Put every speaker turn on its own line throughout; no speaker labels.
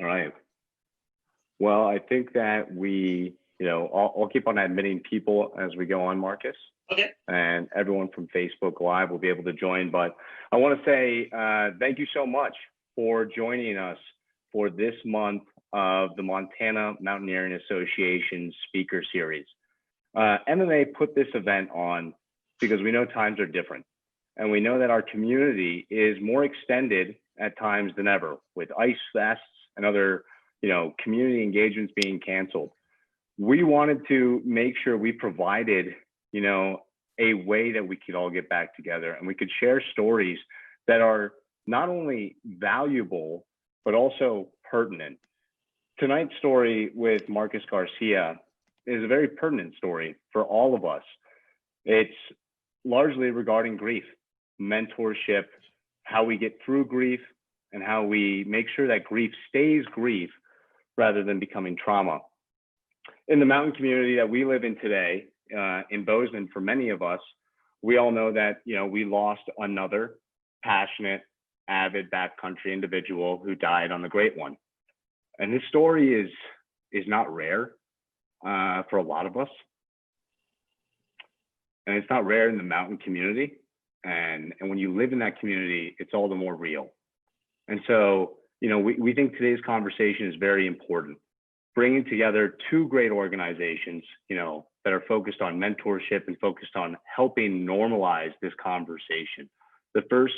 All right. Well, I think that I'll keep on admitting people as we go on, Marcus.
Okay.
And everyone from Facebook Live will be able to join. But I want to say thank you so much for joining us for this month of the Montana Mountaineering Association Speaker Series. MMA put this event on because we know times are different. And we know that our community is more extended at times than ever, with ice fests and other community engagements being canceled. We wanted to make sure we provided a way that we could all get back together and we could share stories that are not only valuable, but also pertinent. Tonight's story with Marcus Garcia is a very pertinent story for all of us. It's largely regarding grief, mentorship, how we get through grief, and how we make sure that grief stays grief rather than becoming trauma. In the mountain community that we live in today, in Bozeman, for many of us, we all know that we lost another passionate, avid backcountry individual who died on the Great One. And this story is not rare for a lot of us. And it's not rare in the mountain community. And when you live in that community, it's all the more real. And so, we think today's conversation is very important. Bringing together two great organizations, that are focused on mentorship and focused on helping normalize this conversation. The first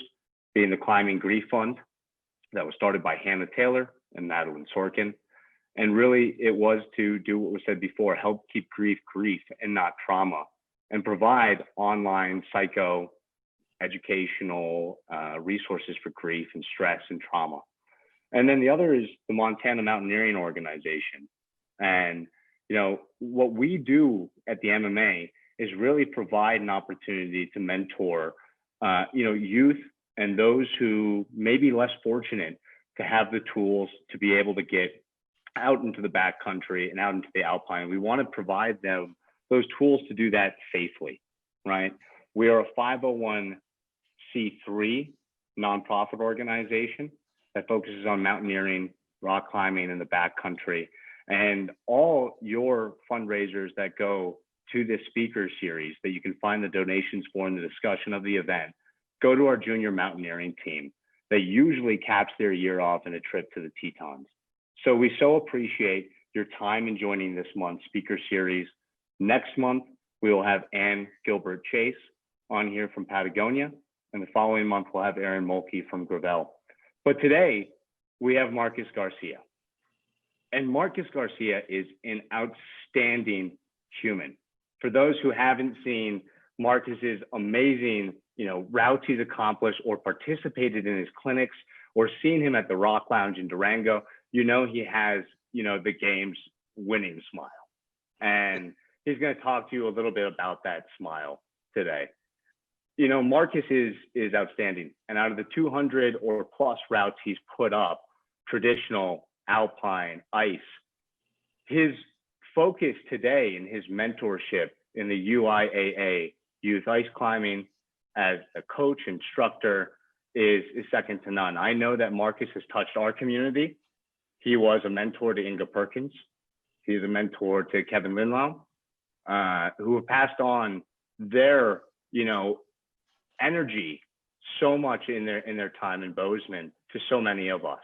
being the Climbing Grief Fund that was started by Hannah Taylor and Madeline Sorkin. And really it was to do what was said before, help keep grief and not trauma, and provide online psycho educational resources for grief and stress and trauma. And then the other is the Montana Mountaineering Organization. And what we do at the MMA is really provide an opportunity to mentor youth and those who may be less fortunate to have the tools to be able to get out into the backcountry and out into the alpine. We want to provide them those tools to do that safely, right? We are a 501c3 nonprofit organization that focuses on mountaineering, rock climbing in the backcountry. And all your fundraisers that go to this speaker series that you can find the donations for in the discussion of the event, go to our junior mountaineering team that usually caps their year off in a trip to the Tetons. So we so appreciate your time in joining this month's speaker series. Next month, we will have Ann Gilbert Chase on here from Patagonia. And the following month, we'll have Aaron Mulkey from Gravel. But today, we have Marcus Garcia. And Marcus Garcia is an outstanding human. For those who haven't seen Marcus's amazing, routes he's accomplished or participated in his clinics or seen him at the Rock Lounge in Durango, he has, the game's winning smile. And he's going to talk to you a little bit about that smile today. Marcus is outstanding. And out of the 200 or plus routes he's put up, traditional, alpine, ice, his focus today in his mentorship in the UIAA, Youth Ice Climbing, as a coach, instructor, is second to none. I know that Marcus has touched our community. He was a mentor to Inga Perkins. He's a mentor to Kevin Linlau, who have passed on their, energy so much in their time in Bozeman to so many of us.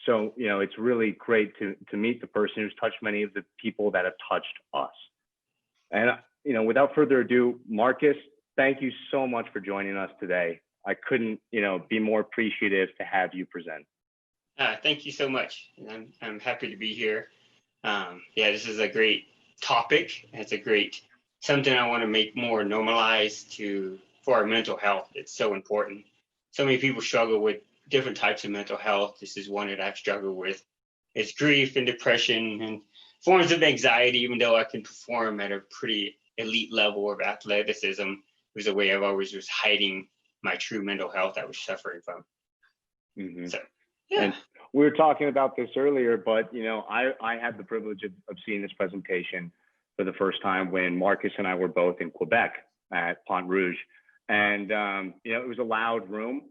So, it's really great to meet the person who's touched many of the people that have touched us. And, without further ado, Marcus, thank you so much for joining us today. I couldn't, be more appreciative to have you present.
Thank you so much. I'm happy to be here. This is a great topic. It's something I want to make more normalized for our mental health. It's so important. So many people struggle with different types of mental health. This is one that I've struggled with. It's grief and depression and forms of anxiety, even though I can perform at a pretty elite level of athleticism. It was a way I've always was hiding my true mental health I was suffering from.
Mm-hmm.
So, yeah.
And we were talking about this earlier, but, I had the privilege of seeing this presentation for the first time when Marcus and I were both in Quebec at Pont Rouge. And, it was a loud room.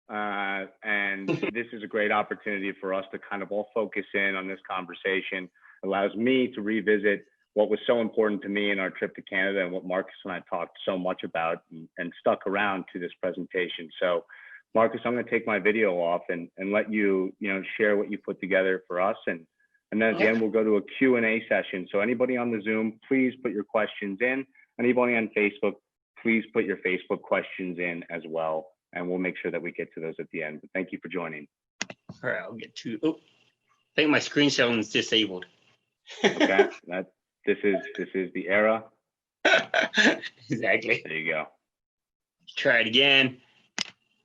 And this is a great opportunity for us to kind of all focus in on this conversation. It allows me to revisit what was so important to me in our trip to Canada and what Marcus and I talked so much about and stuck around to this presentation. So Marcus, I'm going to take my video off and let you, share what you put together for us. And then at the end, we'll go to a Q&A session. So anybody on the Zoom, please put your questions in. Anybody on Facebook, please put your Facebook questions in as well. And we'll make sure that we get to those at the end. But thank you for joining.
All right, I'll get to, I think my screen sharing is disabled.
Okay, this is the era.
Exactly.
There you go.
Try it again.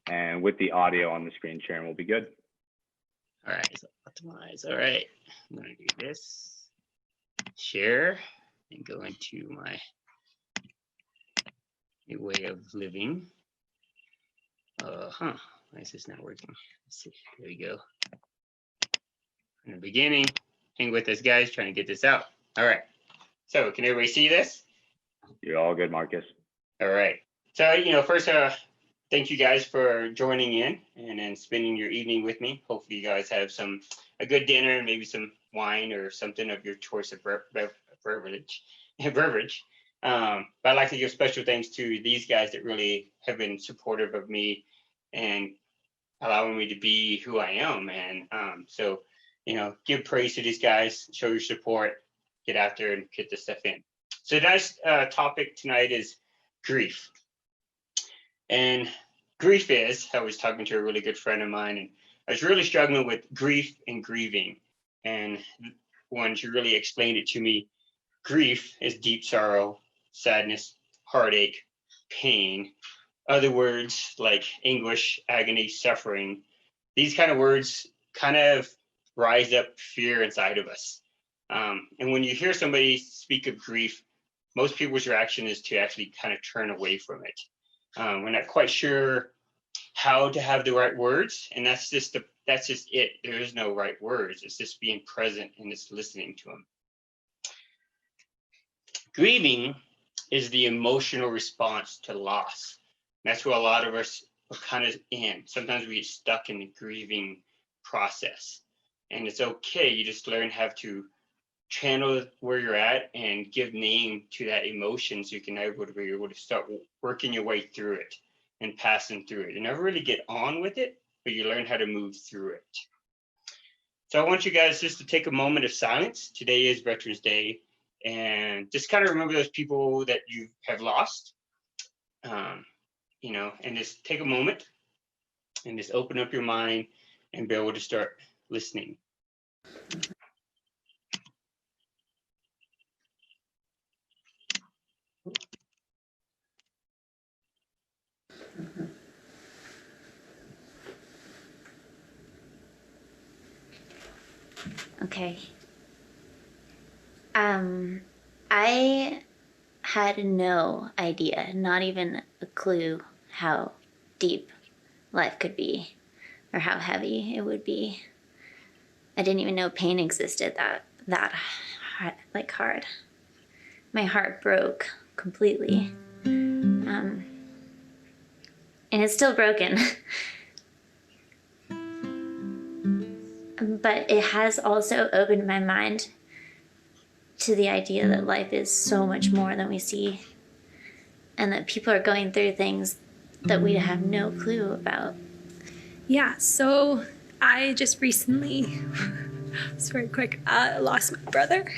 And with the audio on the screen sharing, we'll be good.
All right, so optimize. All right, I'm gonna do this. Share and go into my new way of living. Why is this not working? Let's see. There we go. In the beginning, hang with us, guys. Trying to get this out. All right. So, can everybody see this?
You're all good, Marcus.
All right. So, first, thank you guys for joining in and then spending your evening with me. Hopefully, you guys have a good dinner and maybe some wine or something of your choice of beverage. But I'd like to give special thanks to these guys that really have been supportive of me and allowing me to be who I am. And so, give praise to these guys, show your support, get after and get this stuff in. So tonight's topic tonight is grief. And grief is, I was talking to a really good friend of mine, and I was really struggling with grief and grieving. And when she really explained it to me, grief is deep sorrow, sadness, heartache, pain. Other words like anguish, agony, suffering. These kind of words kind of rise up fear inside of us. And when you hear somebody speak of grief, most people's reaction is to actually kind of turn away from it. We're not quite sure how to have the right words, and that's just it. There is no right words. It's just being present and just listening to them. Grieving is the emotional response to loss. That's what a lot of us are kind of in. Sometimes we get stuck in the grieving process, and it's okay. You just learn how to channel where you're at and give name to that emotion so you can be able to start working your way through it and passing through it. You never really get on with it, but you learn how to move through it. So I want you guys just to take a moment of silence. Today is Veterans Day, and just kind of remember those people that you have lost, and just take a moment and just open up your mind and be able to start listening.
Okay. I had no idea, not even a clue how deep life could be or how heavy it would be. I didn't even know pain existed that hard. My heart broke completely. And it's still broken. But it has also opened my mind to the idea that life is so much more than we see, and that people are going through things that we have no clue about.
Yeah, so I just recently, it's very quick, lost my brother.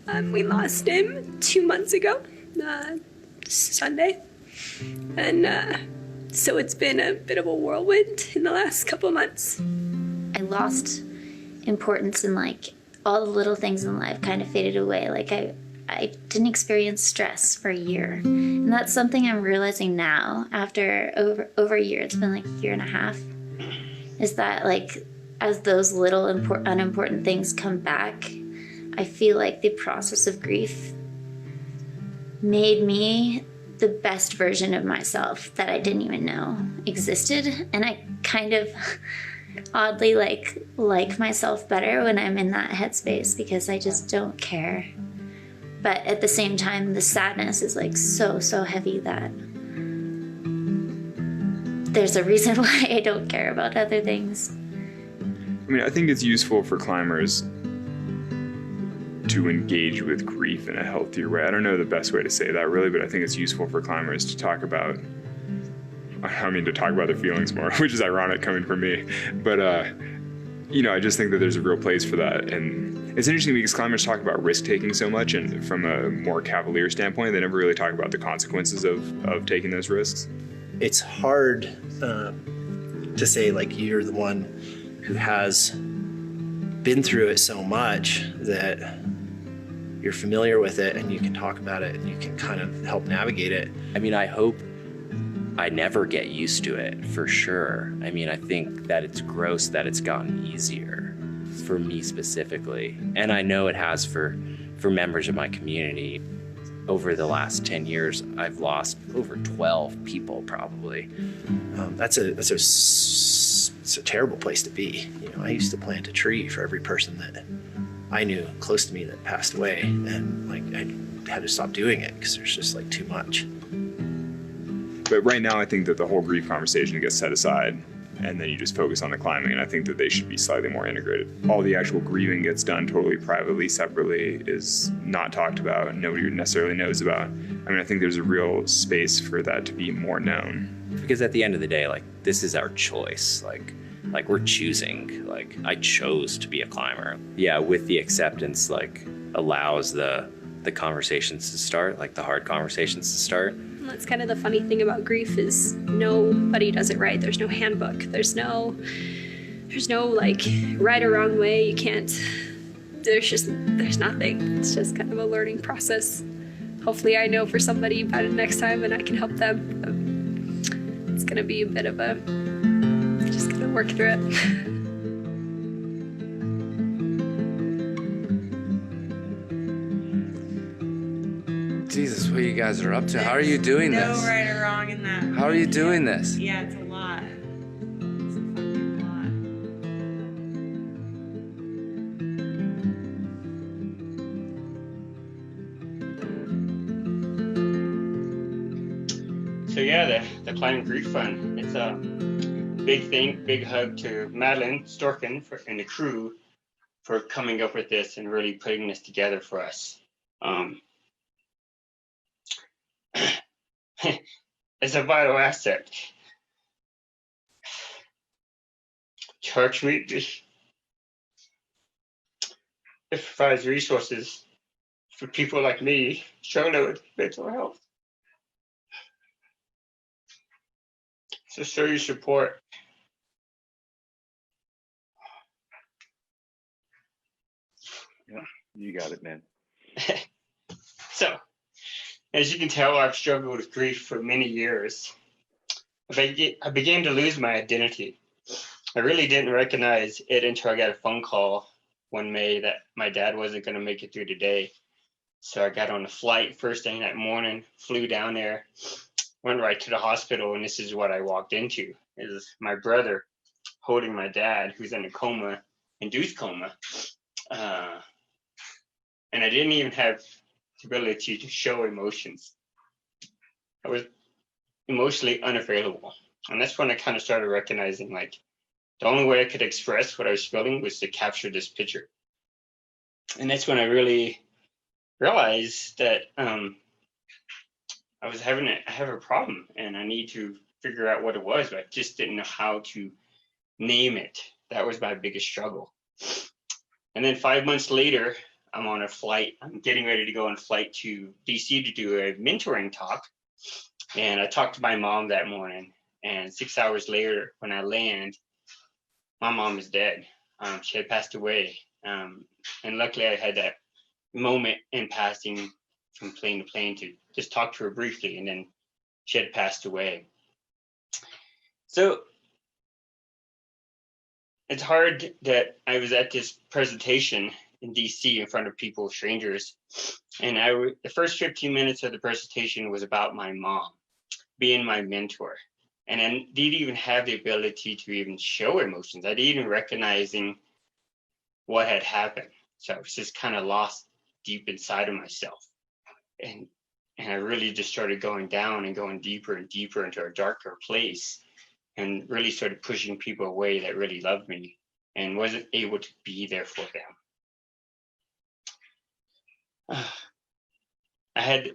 We lost him 2 months ago, Sunday. And so it's been a bit of a whirlwind in the last couple of months.
I lost importance in all the little things in life kind of faded away. I didn't experience stress for a year. And that's something I'm realizing now after over a year. It's been a year and a half. Is that as those little unimportant things come back, I feel like the process of grief made me the best version of myself that I didn't even know existed. And I kind of oddly like myself better when I'm in that headspace, because I just don't care. But at the same time, the sadness is so heavy that there's a reason why I don't care about other things.
I mean, I think it's useful for climbers to engage with grief in a healthier way. I don't know the best way to say that really, but I think it's useful for climbers to talk about their feelings more, which is ironic coming from me. But, I just think that there's a real place for that. And it's interesting because climbers talk about risk-taking so much, and from a more cavalier standpoint, they never really talk about the consequences of taking those risks.
It's hard to say, like, you're the one who has been through it so much that you're familiar with it and you can talk about it and you can kind of help navigate it.
I mean, I hope I never get used to it, for sure. I mean, I think that it's gross that it's gotten easier for me specifically. And I know it has for members of my community. Over the last 10 years, I've lost over 12 people probably.
It's a terrible place to be. I used to plant a tree for every person that I knew close to me that passed away, and I had to stop doing it because there's just too much.
But right now, I think that the whole grief conversation gets set aside, and then you just focus on the climbing, and I think that they should be slightly more integrated. All the actual grieving gets done totally privately, separately, is not talked about, and nobody necessarily knows about. I mean, I think there's a real space for that to be more known.
Because at the end of the day, this is our choice. We're choosing. I chose to be a climber. Yeah, with the acceptance, allows the conversations to start, the hard conversations to start.
And that's kind of the funny thing about grief is nobody does it right. There's no handbook. There's no right or wrong way. You can't, there's nothing. It's just kind of a learning process. Hopefully I know for somebody about it next time and I can help them. It's gonna be a bit of just gonna work through it.
Jesus, what you guys are up to. How are you doing this?
No right or wrong in that.
How are you doing this?
Yeah, it's a lot. It's a fucking
So yeah, the Climbing Grief Fund. It's a big hug to Madeline Storkin and the crew for coming up with this and really putting this together for us. It's a vital asset. Church meet it provides resources for people like me struggling with mental health. So show your support.
Yeah, you got it, man.
So, as you can tell, I've struggled with grief for many years. I began to lose my identity. I really didn't recognize it until I got a phone call one May that my dad wasn't going to make it through the day. So I got on a flight first thing that morning, flew down there, went right to the hospital, and this is what I walked into. Is my brother holding my dad, who's in a coma, induced coma. And I didn't even have ability to show emotions. I was emotionally unavailable. And that's when I kind of started recognizing the only way I could express what I was feeling was to capture this picture. And that's when I really realized that I have a problem and I need to figure out what it was, but I just didn't know how to name it. That was my biggest struggle. And then 5 months later, I'm on a flight. I'm getting ready to go on a flight to DC to do a mentoring talk. And I talked to my mom that morning. And 6 hours later, when I land, my mom is dead. She had passed away. And luckily, I had that moment in passing from plane to plane to just talk to her briefly. And then she had passed away. So it's hard that I was at this presentation in DC in front of people, strangers. And the first 15 minutes of the presentation was about my mom being my mentor. And I didn't even have the ability to even show emotions. I didn't even recognizing what had happened. So I was just kind of lost deep inside of myself. And I really just started going down and going deeper and deeper into a darker place. and really started pushing people away that really loved me and wasn't able to be there for them. I had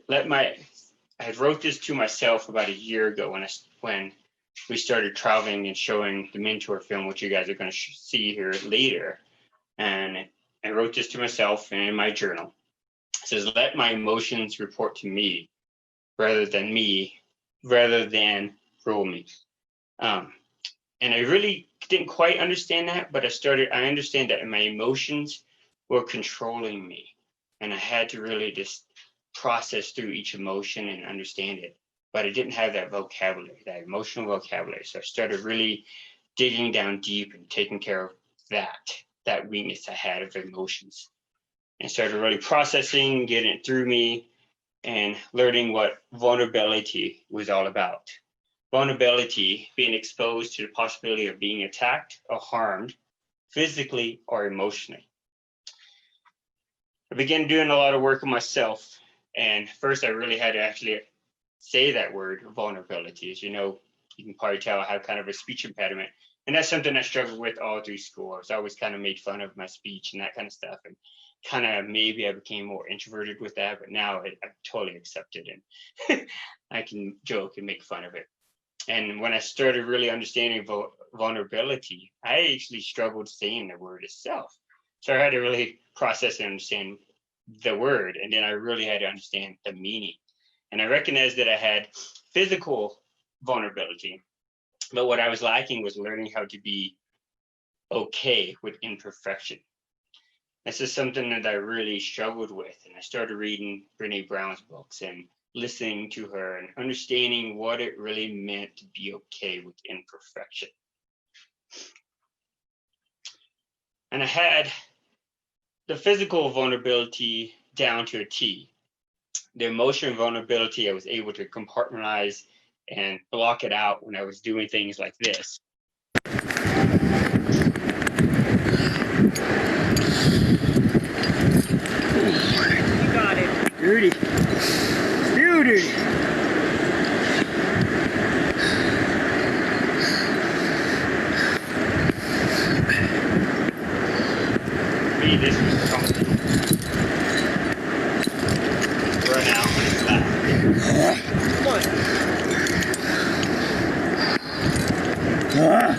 wrote this to myself about a year ago when we started traveling and showing the Mentor film, which you guys are going to see here later. And I wrote this to myself in my journal. It says, "Let my emotions report to me rather than rule me." And I really didn't quite understand that, but I understand that my emotions were controlling me. And I had to really just process through each emotion and understand it. But I didn't have that vocabulary, that emotional vocabulary. So I started really digging down deep and taking care of that weakness I had of emotions. And started really processing, getting it through me, and learning what vulnerability was all about. Vulnerability, being exposed to the possibility of being attacked or harmed physically or emotionally. I began doing a lot of work on myself. And first, I really had to actually say that word, vulnerability. As you know, you can probably tell I have kind of a speech impediment. And that's something I struggled with all through school. I was always kind of made fun of my speech and that kind of stuff. And kind of maybe I became more introverted with that. But now I totally accept it. And I can joke and make fun of it. And when I started really understanding vulnerability, I actually struggled saying the word itself. So I had to really process and understand the word. And then I really had to understand the meaning. And I recognized that I had physical vulnerability, but what I was lacking was learning how to be okay with imperfection. This is something that I really struggled with. And I started reading Brene Brown's books and listening to her and understanding what it really meant to be okay with imperfection. And I had the physical vulnerability down to a T. The emotional vulnerability, I was able to compartmentalize and block it out when I was doing things like this.
You got it.
Beauty. Beauty. Me, this was comfortable. Run out when it's back. Come on.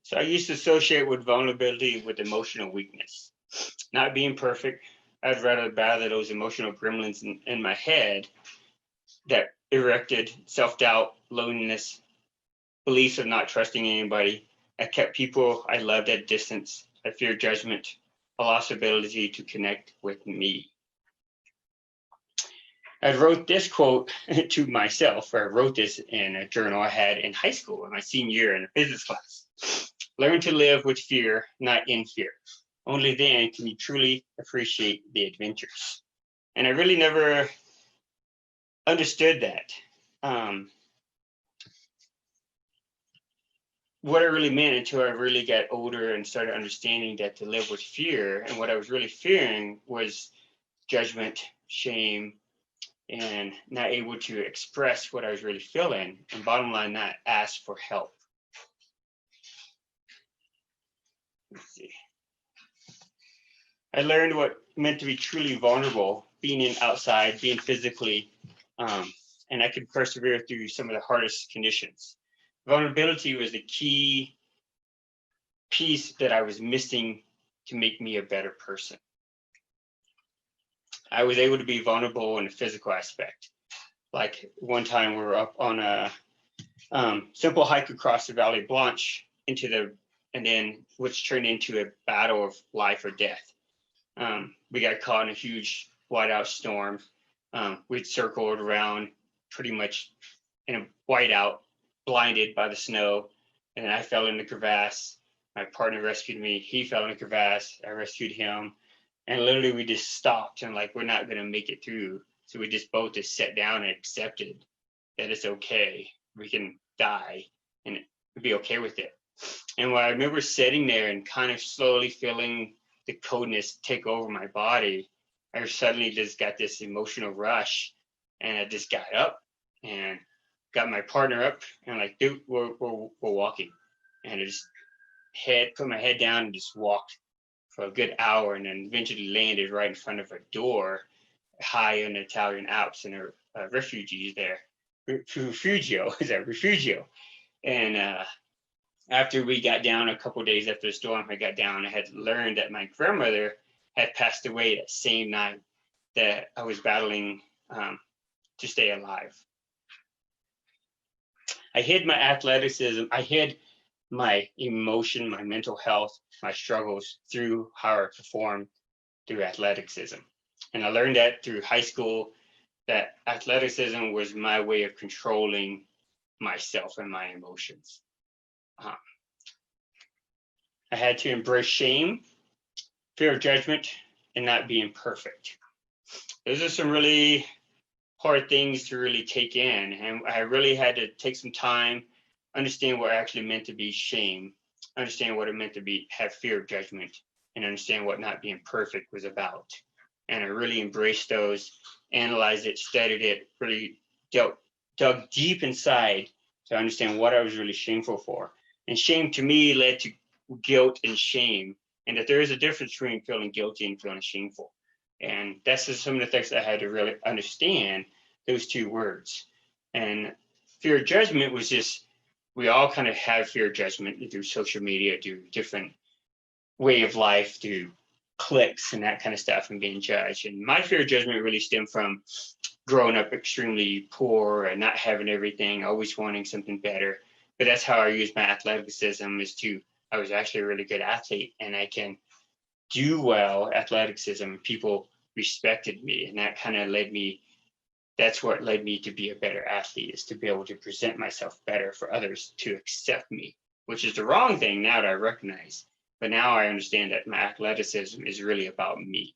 So I used to associate with vulnerability with emotional weakness. Not being perfect, I'd rather battle those emotional gremlins in my head that erected self-doubt, loneliness, beliefs of not trusting anybody. I kept people I loved at distance. I feared judgment, a lost ability to connect with me. I wrote this quote to myself, or I wrote this in a journal I had in high school in my senior year in a physics class. Learn to live with fear, not in fear. Only then can you truly appreciate the adventures. And I really never understood that. What it really meant until I really got older and started understanding that to live with fear, and what I was really fearing was judgment, shame, and not able to express what I was really feeling. And bottom line, not ask for help. Let's see. I learned what it meant to be truly vulnerable, being outside, being physically, and I could persevere through some of the hardest conditions. Vulnerability was the key piece that I was missing to make me a better person. I was able to be vulnerable in a physical aspect. Like one time we were up on a simple hike across the Valley Blanche and then which turned into a battle of life or death. We got caught in a huge whiteout storm. We'd circled around pretty much in a whiteout, blinded by the snow. And then I fell in the crevasse. My partner rescued me. He fell in the crevasse. I rescued him. And literally we just stopped and like, we're not going to make it through. So we just both just sat down and accepted that it's okay. We can die and be okay with it. And when I remember sitting there and kind of slowly feeling the coldness take over my body, I suddenly just got this emotional rush, and I just got up and got my partner up, and like, dude, we're walking, and I just put my head down and just walked for a good hour, and then eventually landed right in front of a door high in the Italian Alps, and a refugee there. Refugio. And after we got down, a couple days after the storm, I got down, I had learned that my grandmother had passed away that same night that I was battling to stay alive. I hid my athleticism, I hid my emotion, my mental health, my struggles through how I performed through athleticism. And I learned that through high school, that athleticism was my way of controlling myself and my emotions. I had to embrace shame, fear of judgment, and not being perfect. Those are some really hard things to really take in. And I really had to take some time, understand what it actually meant to be shame, understand what it meant to have fear of judgment, and understand what not being perfect was about. And I really embraced those, analyzed it, studied it, really dug deep inside to understand what I was really shameful for. And shame to me led to guilt and shame, and that there is a difference between feeling guilty and feeling shameful. And that's just some of the things I had to really understand, those two words. And fear of judgment was just, we all kind of have fear of judgment through social media, through different way of life, through clicks and that kind of stuff, and being judged. And my fear of judgment really stemmed from growing up extremely poor and not having everything, always wanting something better. But that's how I used my athleticism, I was actually a really good athlete, and I can do well athleticism. People respected me, and that kind of that's what led me to be a better athlete, is to be able to present myself better for others to accept me, which is the wrong thing now that I recognize. But now I understand that my athleticism is really about me.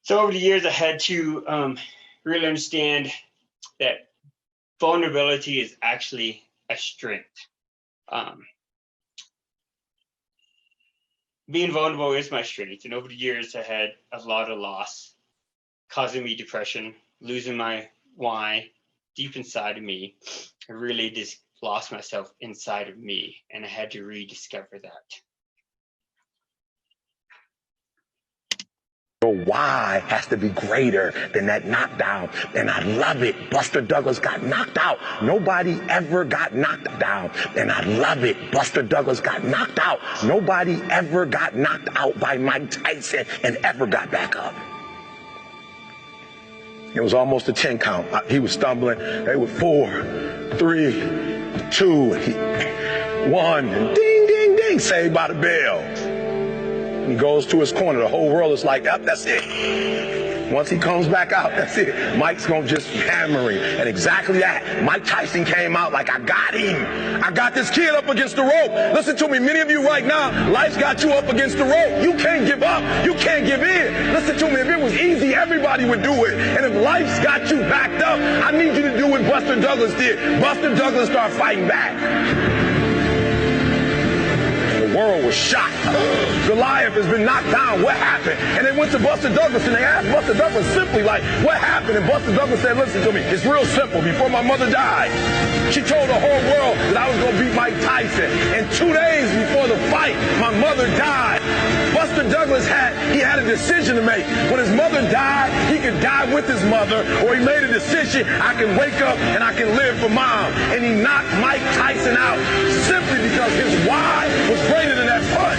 So over the years, I had to really understand that vulnerability is actually a strength. Being vulnerable is my strength. And over the years, I had a lot of loss, causing me depression, losing my why deep inside of me. I really just lost myself inside of me, and I had to rediscover that.
Your why has to be greater than that knockdown. And I love it. Buster Douglas got knocked out. Nobody ever got knocked down. And I love it. Buster Douglas got knocked out. Nobody ever got knocked out by Mike Tyson and ever got back up. It was almost a 10 count. He was stumbling. They were 4, 3, 2, 1. And ding, ding, ding. Saved by the bell. He goes to his corner. The whole world is like, yep, that's it. Once he comes back out, that's it. Mike's going to just hammer him. And exactly that. Mike Tyson came out like, I got him. I got this kid up against the rope. Listen to me. Many of you right now, life's got you up against the rope. You can't give up. You can't give in. Listen to me. If it was easy, everybody would do it. And if life's got you backed up, I need you to do what Buster Douglas did. Buster Douglas started fighting back. The world was shocked. Goliath has been knocked down. What happened? And they went to Buster Douglas and they asked Buster Douglas simply like, what happened? And Buster Douglas said, listen to me. It's real simple. Before my mother died, she told the whole world that I was going to beat Mike Tyson. And 2 days before the fight, my mother died. Buster Douglas had a decision to make. When his mother died, he could die with his mother, or he made a decision, I can wake up and I can live for mom. And he knocked Mike Tyson out simply because his why was greater than that punch.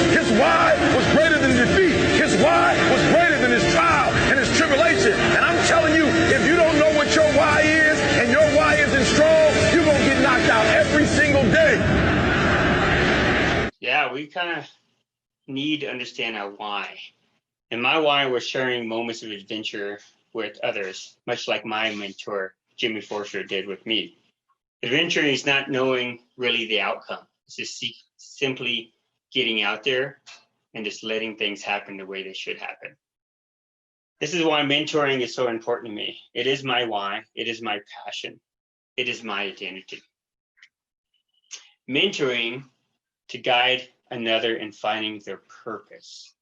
His why was greater than defeat. His why was greater than his trial and his tribulation. And I'm telling you, if you don't know what your why is, and your why isn't strong, you're going to get knocked out every single day.
Yeah, we kind of need to understand our why. And my why was sharing moments of adventure with others, much like my mentor, Jimmy Forster, did with me. Adventure is not knowing really the outcome. It's just simply getting out there and just letting things happen the way they should happen. This is why mentoring is so important to me. It is my why. It is my passion. It is my identity. Mentoring to guide another and finding their purpose.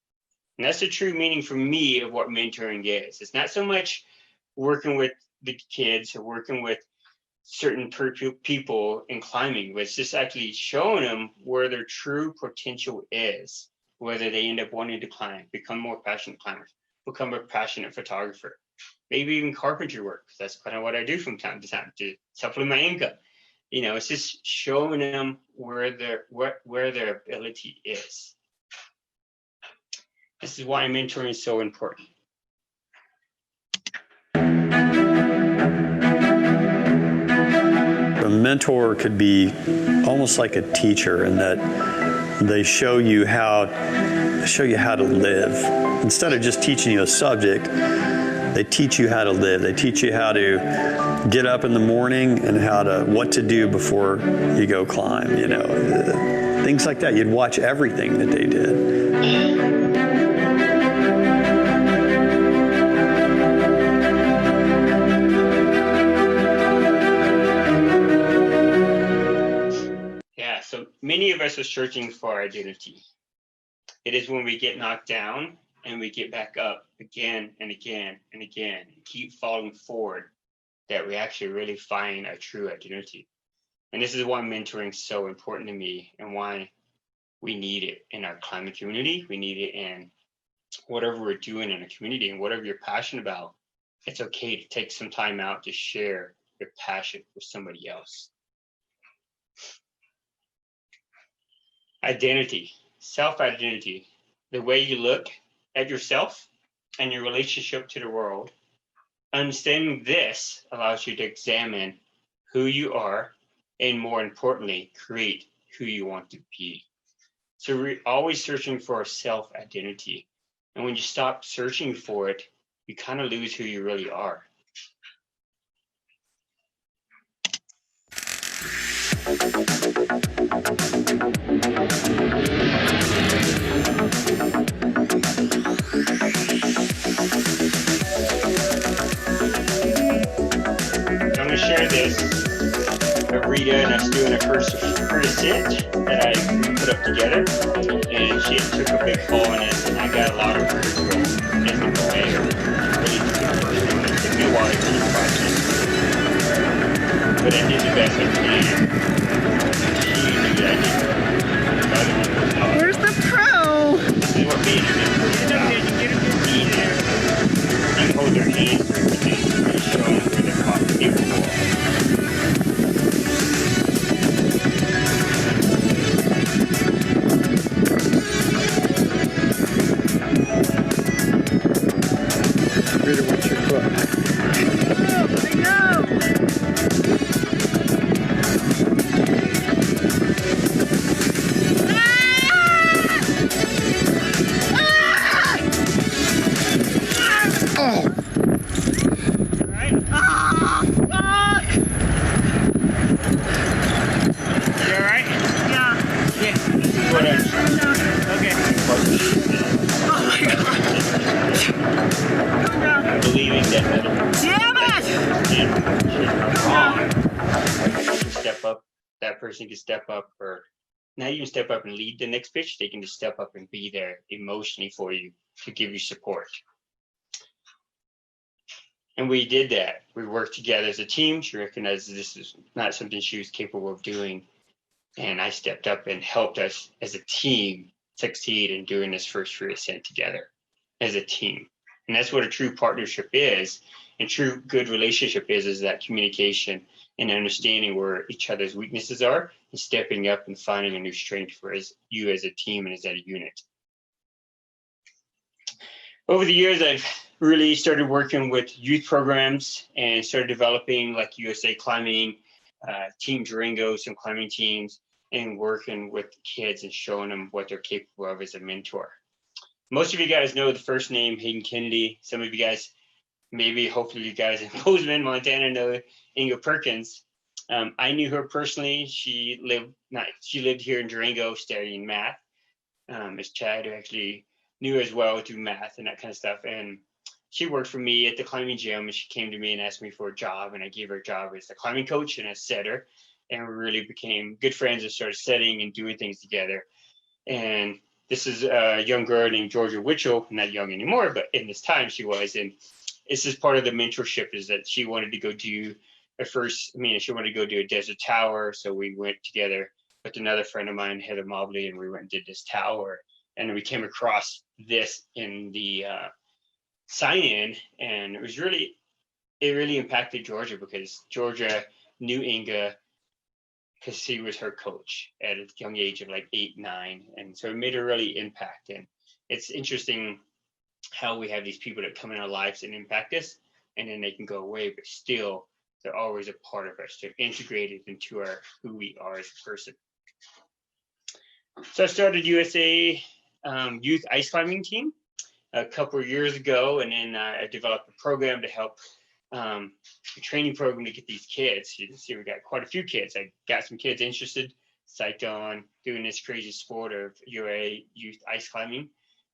And that's the true meaning for me of what mentoring is. It's not so much working with the kids or working with certain people in climbing, but it's just actually showing them where their true potential is, whether they end up wanting to climb, become more passionate climbers, become a passionate photographer, maybe even carpentry work. That's kind of what I do from time to time to supplement my income. You know, it's just showing them where their ability is. This is why mentoring is so important.
A mentor could be almost like a teacher in that they show you how to live. Instead of just teaching you a subject, they teach you how to live. They teach you how to get up in the morning and what to do before you go climb, you know, things like that. You'd watch everything that they did.
Yeah, so many of us are searching for our identity. It is when we get knocked down and we get back up again and again and again, and keep falling forward, that we actually really find a true identity. And this is why mentoring is so important to me and why we need it in our climbing community. We need it in whatever we're doing in a community, and whatever you're passionate about. It's okay to take some time out to share your passion with somebody else. Identity, self-identity, the way you look at yourself and your relationship to the world. Understanding this allows you to examine who you are, and more importantly, create who you want to be. So we're always searching for a self-identity. And when you stop searching for it, you kind of lose who you really are. I'm going to share this of Rita and us doing a first ascent that I put up together, and she took a big fall in it, and I got a lot of critical in the way, really took it personally. It took me a while to finish the project, but I did the best I can. She knew that I did.
Where's the pro?
This is what being a mentor is about. Being there. You hold their hands for everything and show them where they're capable of.
Rita, what's your foot?
I know.
Believing that that person can step up, or not even step up and lead the next pitch. They can just step up and be there emotionally for you to give you support. And we did that. We worked together as a team. She recognized this is not something she was capable of doing. And I stepped up and helped us as a team succeed in doing this first free ascent together as a team. And that's what a true partnership is. And true good relationship is that communication and understanding where each other's weaknesses are and stepping up and finding a new strength for you as a team and as a unit. Over the years, I've really started working with youth programs and started developing like USA Climbing, Team Durango, some climbing teams, and working with kids and showing them what they're capable of as a mentor. Most of you guys know the first name, Hayden Kennedy. Some of you guys, maybe, hopefully you guys in Bozeman, Montana, know Inga Perkins. I knew her personally. She lived here in Durango studying math. Miss Chad, who actually knew as well, do math and that kind of stuff. And she worked for me at the climbing gym, and she came to me and asked me for a job, and I gave her a job as a climbing coach and a setter. And we really became good friends and started setting and doing things together. And this is a young girl named Georgia Witchell, not young anymore, but in this time she was. And this is part of the mentorship, is that she wanted to go do she wanted to go do a desert tower. So we went together with another friend of mine, Heather Mobley, and we went and did this tower. And we came across this in the sign-in, and it really impacted Georgia, because Georgia knew Inga because she was her coach at a young age of like 8, 9. And so it made her really impact. And it's interesting how we have these people that come in our lives and impact us, and then they can go away, but still they're always a part of us. They're integrated into who we are as a person. So I started USA Youth Ice Climbing Team a couple of years ago, and then I developed a program to help, a training program to get these kids. You can see we got quite a few kids. I got some kids interested, psyched on doing this crazy sport of UA Youth Ice Climbing,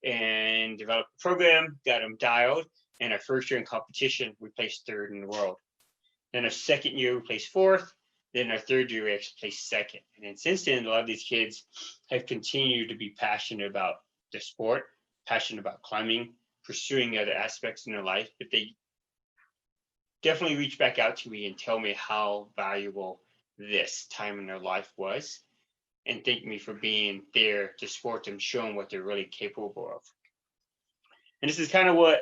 and developed a program, got them dialed. And our first year in competition, we placed 3rd in the world. Then our second year, we placed 4th. Then our 3rd year, we actually placed 2nd. And then since then, a lot of these kids have continued to be passionate about the sport, passionate about climbing, pursuing other aspects in their life. But they definitely reach back out to me and tell me how valuable this time in their life was, and thank me for being there to support them, show them what they're really capable of. And this is kind of what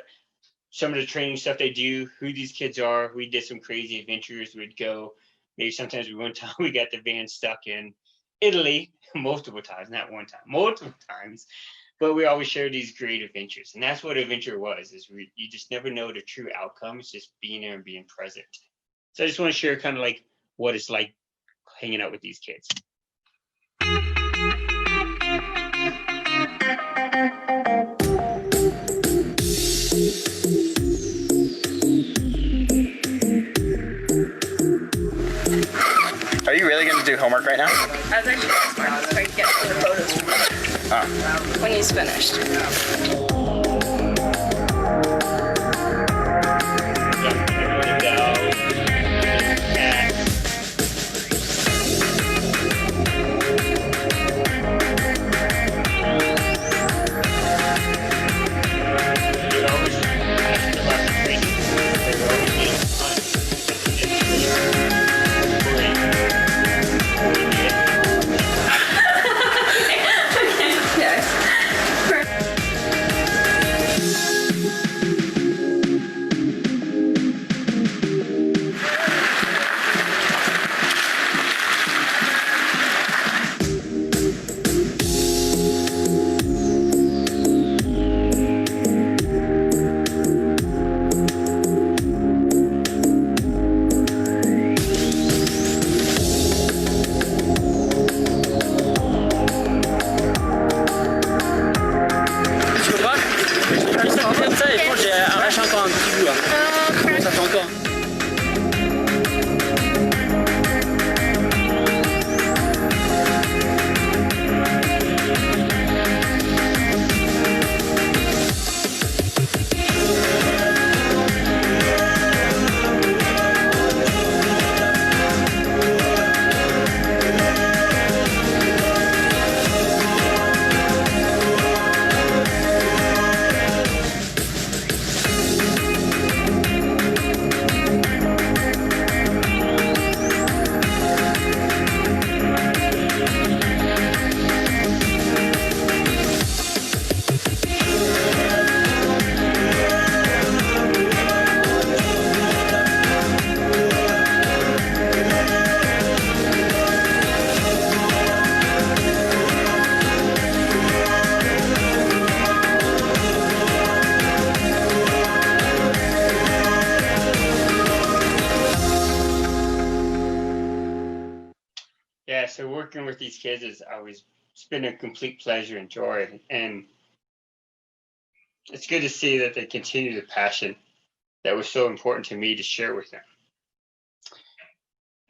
some of the training stuff they do, who these kids are. We did some crazy adventures. We'd go, maybe sometimes one time we got the van stuck in Italy multiple times, not one time, multiple times. But we always share these great adventures. And that's what adventure was, is you just never know the true outcome. It's just being there and being present. So I just want to share kind of like what it's like hanging out with these kids.
Are you really going to do homework right now?
I was actually smart so I could get the photos from him when he's finished.
Yeah, so working with these kids is always, it's been a complete pleasure and joy. And it's good to see that they continue the passion that was so important to me to share with them.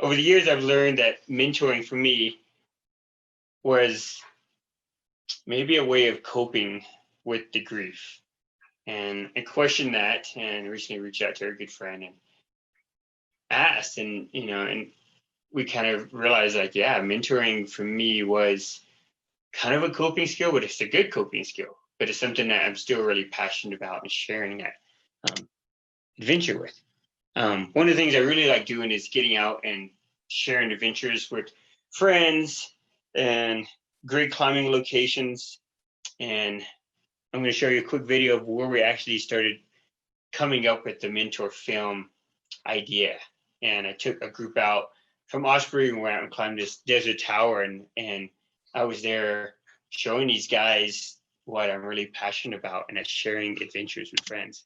Over the years, I've learned that mentoring for me was maybe a way of coping with the grief. And I questioned that, and recently reached out to a good friend and asked, and and we kind of realized, like, yeah, mentoring for me was kind of a coping skill, but it's a good coping skill. But it's something that I'm still really passionate about and sharing that adventure with. One of the things I really like doing is getting out and sharing adventures with friends and great climbing locations. And I'm going to show you a quick video of where we actually started coming up with the mentor film idea. And I took a group out from Osprey and went out and climbed this desert tower, and I was there showing these guys what I'm really passionate about, and that's sharing adventures with friends.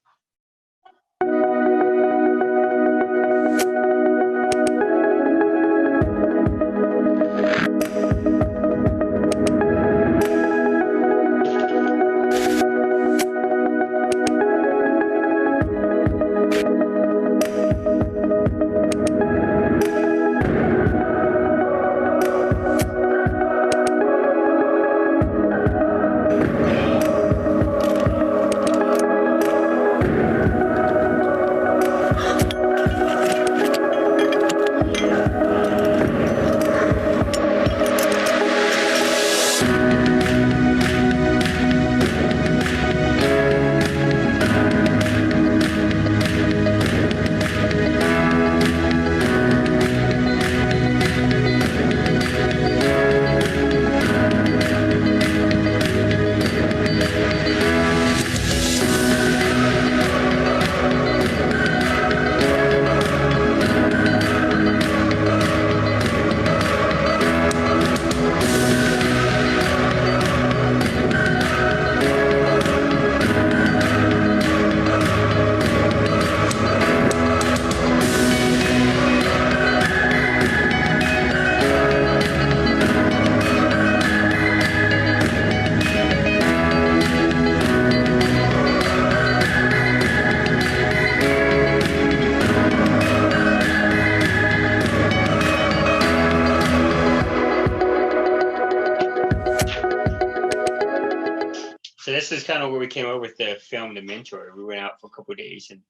So this is kind of where we came up with the film, The Mentor. We went out for a couple of days, and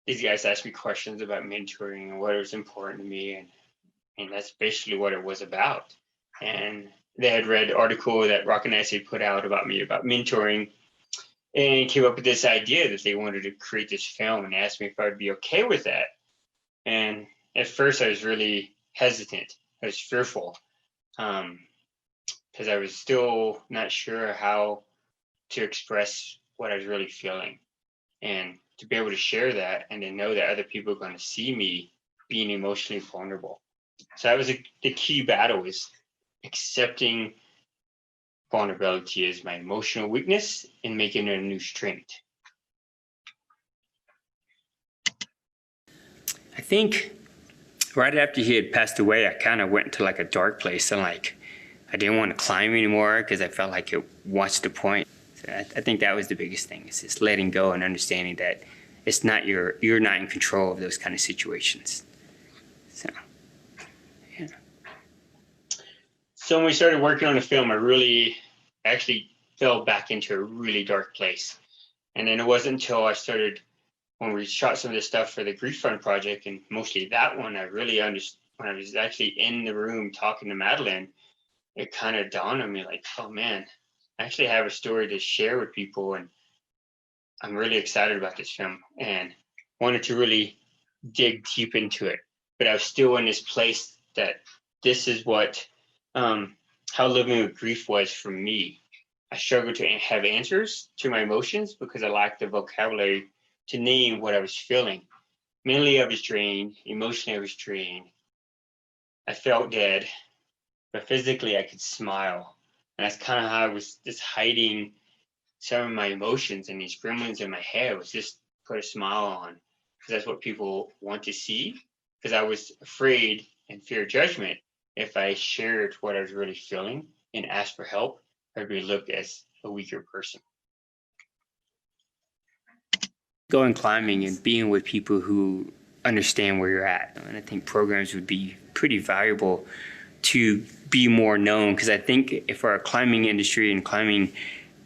these guys asked me questions about mentoring and what was important to me, and that's basically what it was about. And they had read the article that Rock and Ice had put out about me about mentoring, and came up with this idea that they wanted to create this film, and asked me if I would be okay with that. And at first, I was really hesitant. I was fearful because I was still not sure how to express what I was really feeling, and to be able to share that and to know that other people are going to see me being emotionally vulnerable. So that was the key battle, is accepting vulnerability as my emotional weakness and making it a new strength. I think right after he had passed away, I kind of went into like a dark place, and like I didn't want to climb anymore because I felt like what's the point? So I think that was the biggest thing, is just letting go and understanding that it's not you're not in control of those kind of situations. So, yeah. So when we started working on the film, I really actually fell back into a really dark place. And then it wasn't until I started, when we shot some of the stuff for the Grief Fund project, and mostly that one, I really understood, when I was actually in the room talking to Madeline, it kind of dawned on me like, oh man, I actually have a story to share with people, and I'm really excited about this film and wanted to really dig deep into it. But I was still in this place that this is what, how living with grief was for me. I struggled to have answers to my emotions because I lacked the vocabulary to name what I was feeling. Mentally, I was drained. Emotionally, I was drained. I felt dead, but physically, I could smile. And that's kind of how I was just hiding some of my emotions, and these gremlins in my head was just put a smile on, because that's what people want to see. Because I was afraid and fear judgment. If I shared what I was really feeling and asked for help, I'd be looked as a weaker person. Going climbing and being with people who understand where you're at. And I think programs would be pretty valuable to be more known, because I think if our climbing industry and climbing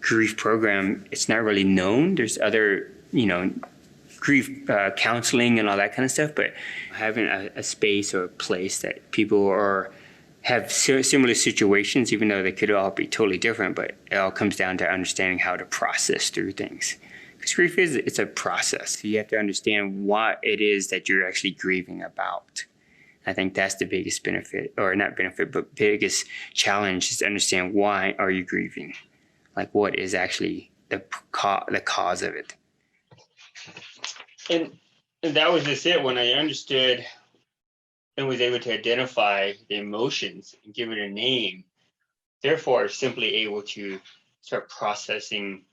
grief program, it's not really known. There's other, grief counseling and all that kind of stuff, but having a space or a place that people are have similar situations, even though they could all be totally different, but it all comes down to understanding how to process through things. Because grief it's a process. You have to understand what it is that you're actually grieving about. I think that's the biggest benefit, or not benefit, but biggest challenge, is to understand, why are you grieving? Like, what is actually the cause of it? And that was just it. When I understood and was able to identify the emotions and give it a name, therefore simply able to start processing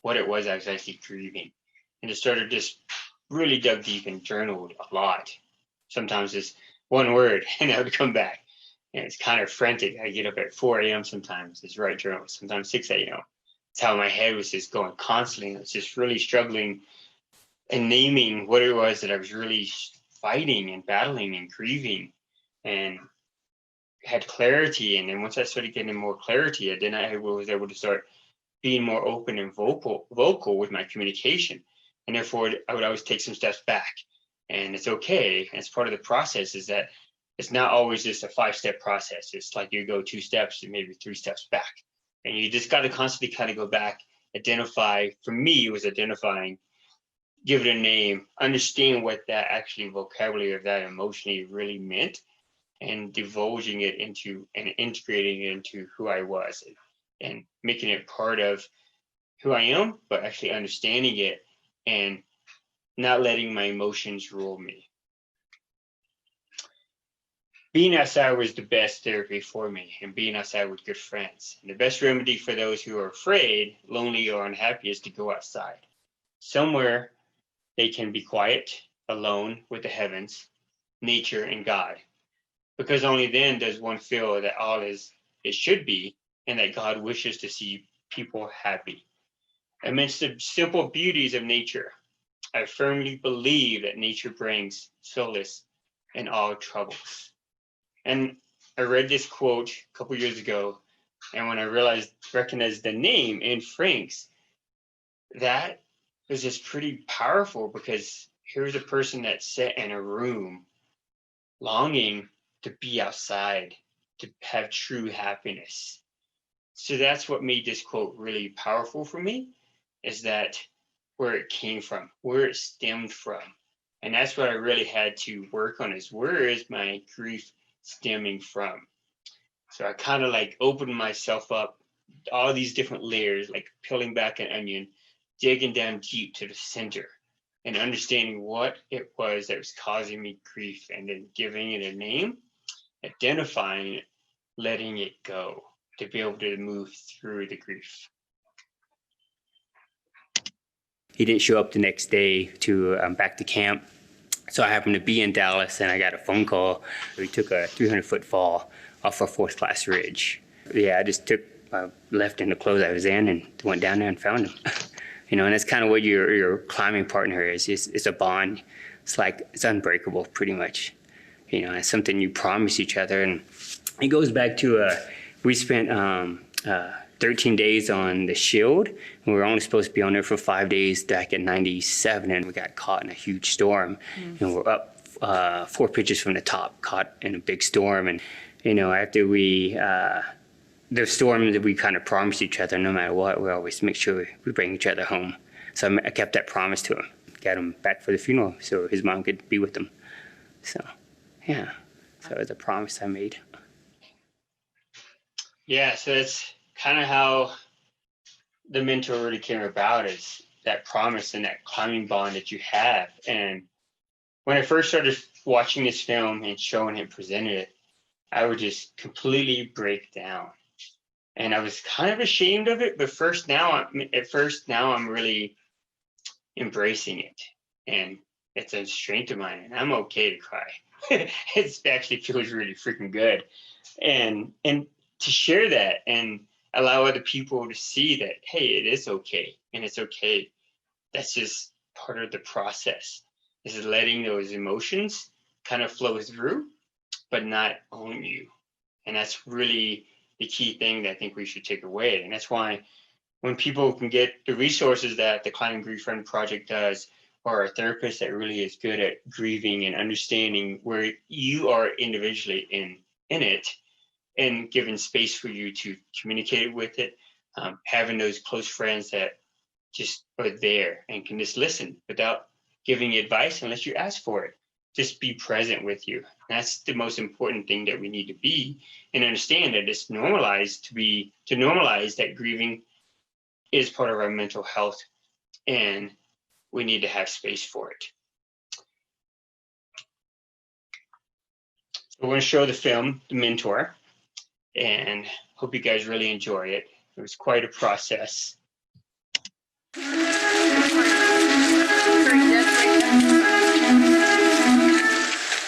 what it was I was actually grieving. And just started just really dug deep and journaled a lot. Sometimes just one word and I would come back. And it's kind of frantic. I get up at 4 a.m. sometimes, just write journals, sometimes 6 a.m. That's how my head was just going constantly. I was just really struggling and naming what it was that I was really fighting and battling and grieving, and had clarity. And then once I started getting more clarity, then I was able to start being more open and vocal with my communication. And therefore, I would always take some steps back. And it's okay. It's part of the process, is that it's not always just a 5-step process. It's like you go 2 steps and maybe 3 steps back. And you just got to constantly kind of go back, identify. For me, it was identifying, give it a name, understand what that actually vocabulary of that emotionally really meant, and divulging it into and integrating it into who I was, and making it part of who I am, but actually understanding it and not letting my emotions rule me. Being outside was the best therapy for me, and being outside with good friends. And the best remedy for those who are afraid, lonely, or unhappy is to go outside. Somewhere they can be quiet, alone with the heavens, nature, and God. Because only then does one feel that all is it should be, and that God wishes to see people happy. Amidst the simple beauties of nature, I firmly believe that nature brings solace in all troubles. And I read this quote a couple years ago, and when I recognized the name Anne Frank's, that was just pretty powerful, because here's a person that sat in a room longing to be outside, to have true happiness. So that's what made this quote really powerful for me, is that where it came from, where it stemmed from. And that's what I really had to work on, is where is my grief stemming from? So I kind of like opened myself up, all these different layers, like peeling back an onion, digging down deep to the center, and understanding what it was that was causing me grief, and then giving it a name, identifying it, letting it go, to be able to move through the grief. He didn't show up the next day to back to camp. So I happened to be in Dallas, and I got a phone call. We took a 300-foot fall off a 4th class ridge. Yeah, I just left in the clothes I was in and went down there and found him. You know, and that's kind of what your climbing partner is. It's a bond. It's like, it's unbreakable, pretty much. You know, it's something you promise each other. And it goes back to, we spent 13 days on the Shield, and we were only supposed to be on there for 5 days back in '97, and we got caught in a huge storm. And we're up 4 pitches from the top, caught in a big storm. And, you know, after the storm, that we kind of promised each other, no matter what, we always make sure we bring each other home. So I kept that promise to him, got him back for the funeral so his mom could be with him. So, yeah, so it was a promise I made. Yeah, so that's kind of how the mentor really came about, is that promise and that climbing bond that you have. And when I first started watching this film and showing him presented it, I would just completely break down. And I was kind of ashamed of it, but now I'm really embracing it. And it's a strength of mine, and I'm okay to cry. It actually feels really freaking good. And to share that and allow other people to see that, hey, it is okay, and it's okay. That's just part of the process, is letting those emotions kind of flow through, but not own you. And that's really the key thing that I think we should take away. And that's why when people can get the resources that the Climbing Grief Friend Project does, or a therapist that really is good at grieving and understanding where you are individually in it, and given space for you to communicate with it, having those close friends that just are there and can just listen without giving advice unless you ask for it. Just be present with you. That's the most important thing that we need to be, and understand that it's normalized to normalize that grieving is part of our mental health, and we need to have space for it. So we're going to show the film, The Mentor, and hope you guys really enjoy it. It was quite a process.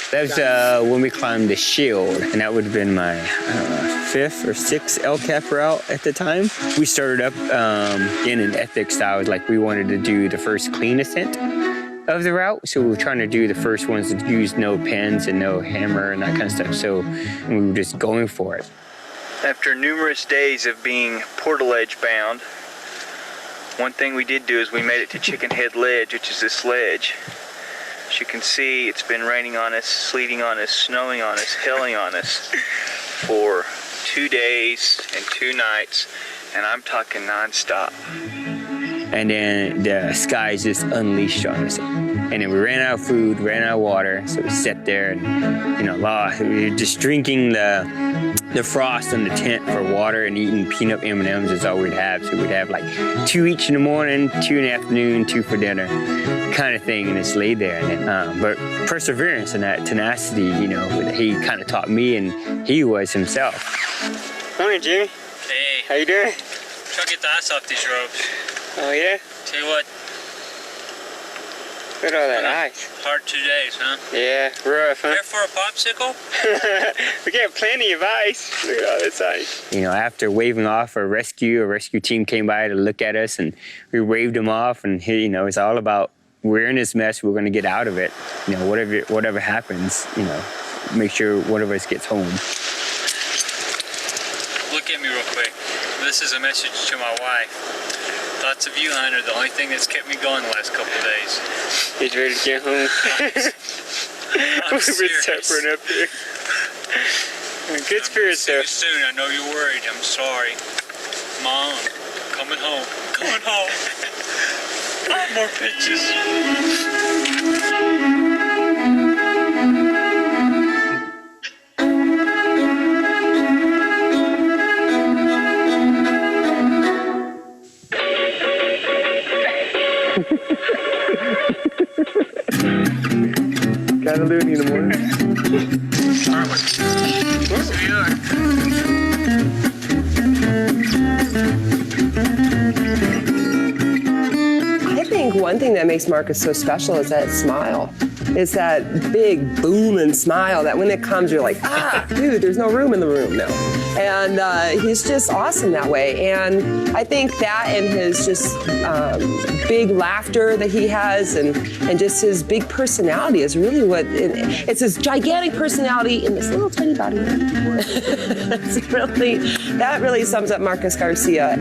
That was when we climbed the Shield, and that would have been my 5th or 6th LCAP route at the time. We started up in an ethics style, like we wanted to do the first clean ascent of the route. So we were trying to do the first ones that use no pens and no hammer and that kind of stuff. So we were just going for it.
After numerous days of being portal edge bound, one thing we did do is we made it to Chicken Head Ledge, which is this ledge. As you can see, it's been raining on us, sleeting on us, snowing on us, hailing on us for 2 days and 2 nights, and I'm talking nonstop.
And then the skies just unleashed on us. And then we ran out of food, ran out of water, so we sat there and, we were just drinking the frost in the tent for water and eating peanut M&Ms is all we'd have. So we'd have like 2 each in the morning, 2 in the afternoon, 2 for dinner, kind of thing, and just laid there. And but perseverance and that tenacity, he kind of taught me, and he was himself.
Morning, Jimmy.
Hey.
How you doing?
Try to get the ice off these ropes.
Oh, yeah?
Tell you what.
Look at all that ice.
Hard 2 days, huh?
Yeah, rough, huh?
Care for a popsicle?
We got plenty of ice. Look at all this ice.
After waving off a rescue team came by to look at us, and we waved them off, and it's all about, we're in this mess, we're gonna get out of it. Whatever happens, make sure one of us gets home.
Look at me real quick. This is a message to my wife. Thoughts of you, hon, are the only thing that's kept me going the last couple of days.
He's ready to get home.
I'm serious.
We've been suffering up here. Good spirits, though.
See you soon. I know you're worried. I'm sorry. Mom, coming home. Coming home. I have more pictures.
Kind of loony in the morning.
I think one thing that makes Marcus so special is that smile. It's that big booming smile that when it comes, you're like, dude, there's no room in the room now. And he's just awesome that way. And I think that and his just big laughter that he has and just his big personality is really it's his gigantic personality in this little tiny body. That really sums up Marcus Garcia.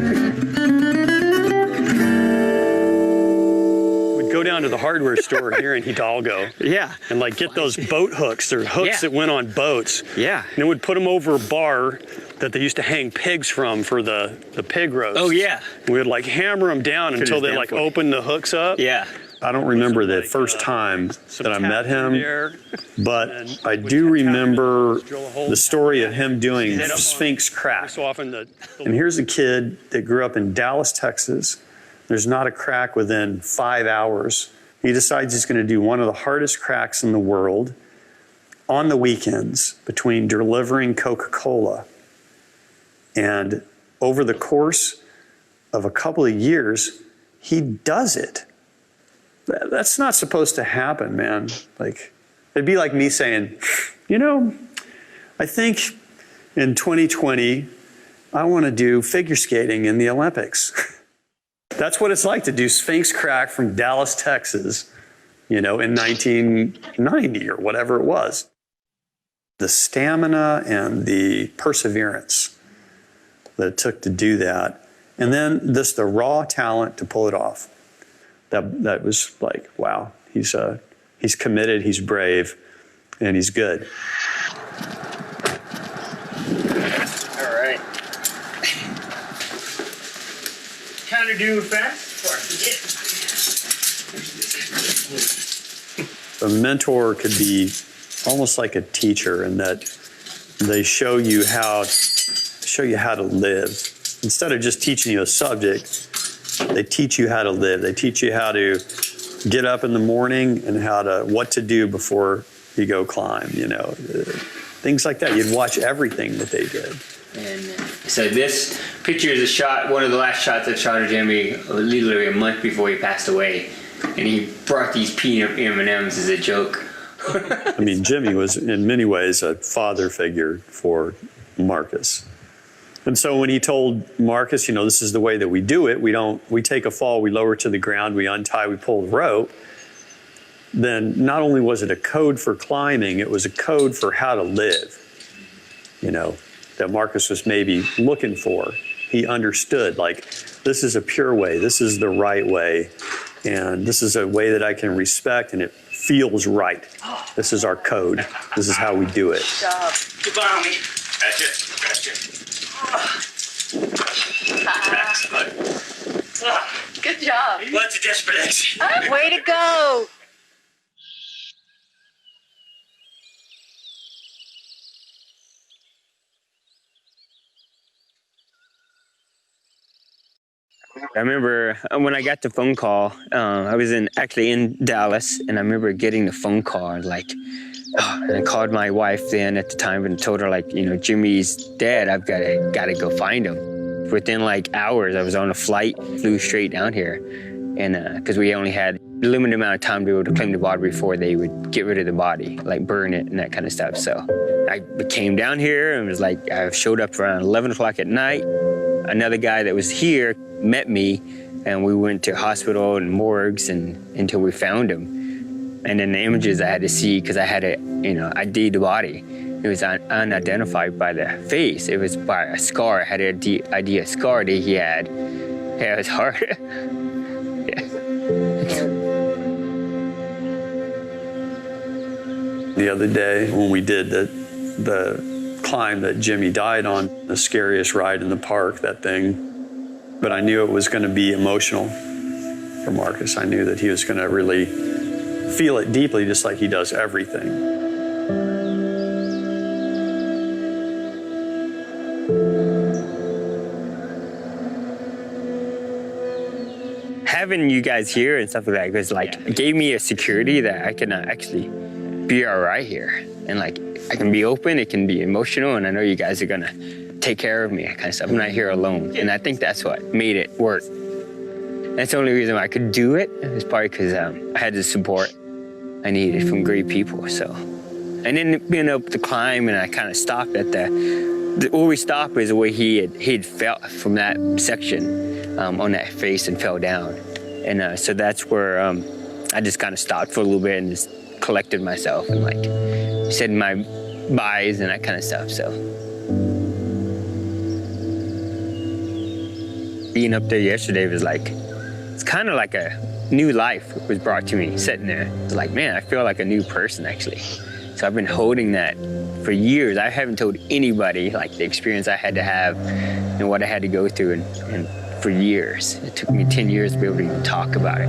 Go down to the hardware store here in Hidalgo.
Yeah.
And get those boat hooks. They're hooks that went on boats.
Yeah.
And then we'd put them over a bar that they used to hang pigs from for the pig roast.
Oh, yeah.
We would hammer them down until they opened the hooks up.
Yeah.
I don't remember the first time that I met him, but I do remember the story of him doing Sphinx crack. And here's a kid that grew up in Dallas, Texas. There's not a crack within 5 hours. He decides he's going to do one of the hardest cracks in the world on the weekends between delivering Coca-Cola. And over the course of a couple of years, he does it. That's not supposed to happen, man. It'd be like me saying, I think in 2020, I want to do figure skating in the Olympics. That's what it's like to do Sphinx crack from Dallas, Texas, in 1990 or whatever it was. The stamina and the perseverance that it took to do that, and then the raw talent to pull it off. That was wow, he's committed, he's brave, and he's good.
trying to do fast before I forget.
A mentor could be almost like a teacher in that they show you how to live. Instead of just teaching you a subject, they teach you how to live. They teach you how to get up in the morning and what to do before you go climb, things like that. You'd watch everything that they did.
And so this picture is a shot, one of the last shots I shot of Jimmy literally a month before he passed away. And he brought these peanut M&Ms as a joke.
I mean, Jimmy was in many ways a father figure for Marcus. And so when he told Marcus, this is the way that we do it, we take a fall, we lower to the ground, we untie, we pull the rope, then not only was it a code for climbing, it was a code for how to live, that Marcus was maybe looking for. He understood, this is a pure way, this is the right way, and this is a way that I can respect, and it feels right. This is our code. This is how we do it.
Good job.
Goodbye, homie. Gotcha.
Good job.
Lots of desperation.
Way to go.
I remember when I got the phone call, I was actually in Dallas, and I remember getting the phone call, and I called my wife then at the time and told her, Jimmy's dead. I've got to go find him. Within hours, I was on a flight, flew straight down here, and because we only had a limited amount of time to be able to claim the body before they would get rid of the body, burn it and that kind of stuff. So I came down here and was I showed up around 11 o'clock at night. Another guy that was here met me, and we went to hospital and morgues until we found him. And then the images I had to see, because I had to, ID the body. It was unidentified by the face. It was by a scar. I had to ID a scar that he had. Yeah, it was hard.
The other day when we did the climb that Jimmy died on, the scariest ride in the park, that thing. But I knew it was going to be emotional for Marcus. I knew that he was going to really feel it deeply, just like he does everything.
Having you guys here and stuff like that was gave me a security that I can actually be all right here. And I can be open, it can be emotional, and I know you guys are gonna take care of me, that kind of stuff. I'm not here alone. And I think that's what made it work. That's the only reason why I could do it. It's probably because I had the support I needed from great people. So, and then being able to climb, and I kind of stopped at where we stopped is where he'd fell from that section on that face and fell down. And so that's where I just kind of stopped for a little bit and just collected myself and said my byes and that kind of stuff. So being up there yesterday was it's kind of like a new life was brought to me sitting there. It's man, I feel like a new person actually. So I've been holding that for years. I haven't told anybody the experience I had to have and what I had to go through and for years. It took me 10 years to be able to even talk about it.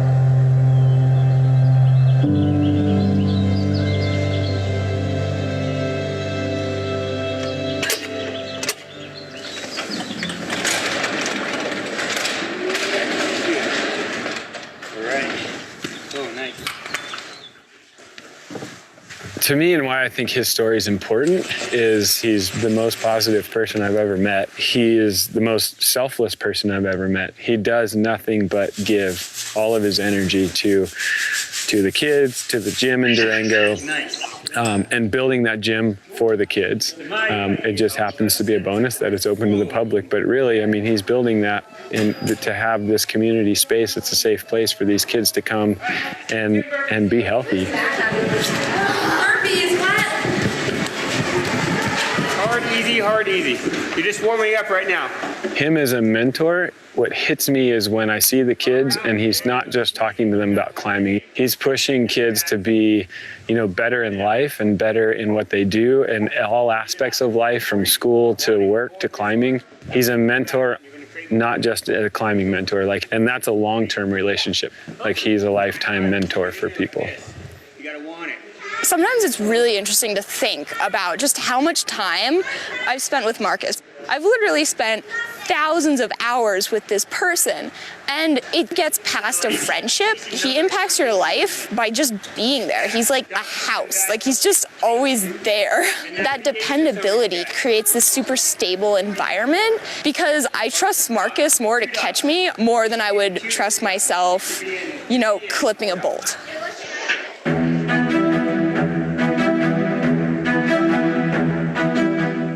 To me, and why I think his story is important, is he's the most positive person I've ever met. He is the most selfless person I've ever met. He does nothing but give all of his energy to the kids, to the gym in Durango, and building that gym for the kids. It just happens to be a bonus that it's open to the public, but really, he's building that to have this community space. It's a safe place for these kids to come and be healthy.
Hard, easy. You're just warming up right now.
Him as a mentor, what hits me is when I see the kids and he's not just talking to them about climbing. He's pushing kids to be, better in life and better in what they do in all aspects of life, from school to work to climbing. He's a mentor not just a climbing mentor, like, and that's a long-term relationship. Like, he's a lifetime mentor for people.
Sometimes it's really interesting to think about just how much time I've spent with Marcus. I've literally spent thousands of hours with this person, and it gets past a friendship. He impacts your life by just being there. He's like a house, like he's just always there. That dependability creates this super stable environment because I trust Marcus more to catch me more than I would trust myself, you know, clipping a bolt.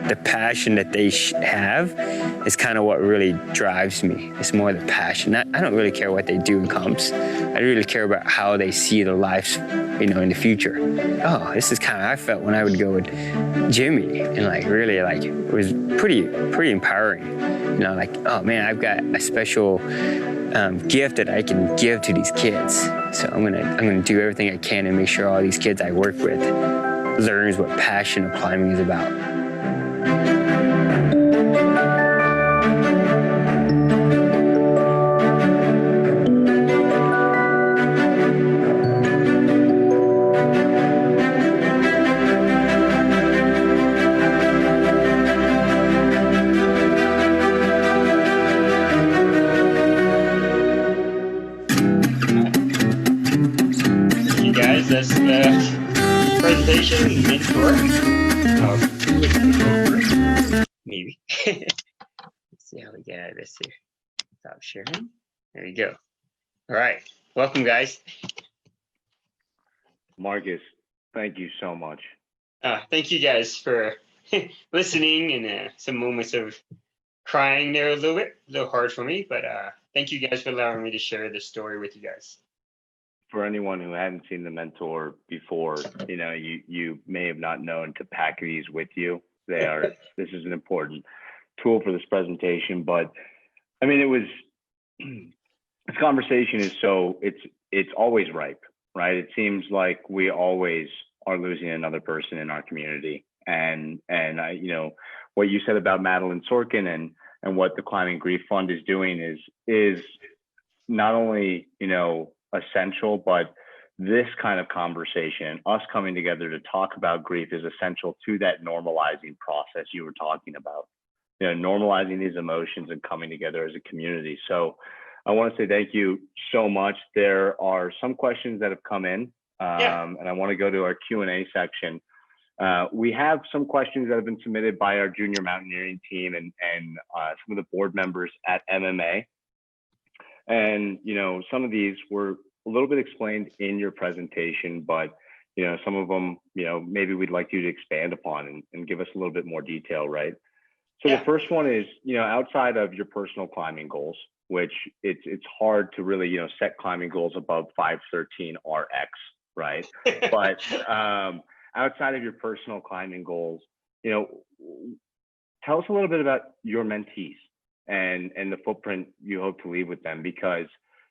The passion that they have is kind of what really drives me. It's more the passion. I don't really care what they do in comps. I really care about how they see their lives, you know, in the future. Oh, this is kind of how I felt when I would go with Jimmy, and like really, like it was pretty empowering. You know, like, oh man, I've got a special gift that I can give to these kids. So I'm gonna do everything I can to make sure all these kids I work with learns what passion of climbing is about.
You guys, that's the presentation, mentor. Maybe. Let's see how we get out of this here. Stop sharing. There you go. All right. Welcome, guys.
Marcus, thank you so much.
Thank you guys for listening, and some moments of crying there a little hard for me, but thank you guys for allowing me to share this story with you guys.
For anyone who hadn't seen the mentor before, you know, you may have not known to pack these with you. This is an important tool for this presentation, but I mean, this conversation is it's always ripe, right? It seems like we always are losing another person in our community. And I, you know, what you said about Madeline Sorkin and what the Climbing Grief Fund is doing is not only, you know, essential, but this kind of conversation, us coming together to talk about grief, is essential to that normalizing process you were talking about. You know, normalizing these emotions and coming together as a community. So I want to say thank you so much. There are some questions that have come in, and I want to go to our Q&A section. We have some questions that have been submitted by our junior mountaineering team and some of the board members at MMA. And, you know, some of these were a little bit explained in your presentation, but, you know, some of them, you know, maybe we'd like you to expand upon and give us a little bit more detail, right? So the first one is, you know, outside of your personal climbing goals, which it's hard to really, you know, set climbing goals above 513 RX, right? But outside of your personal climbing goals, you know, tell us a little bit about your mentees and the footprint you hope to leave with them, because,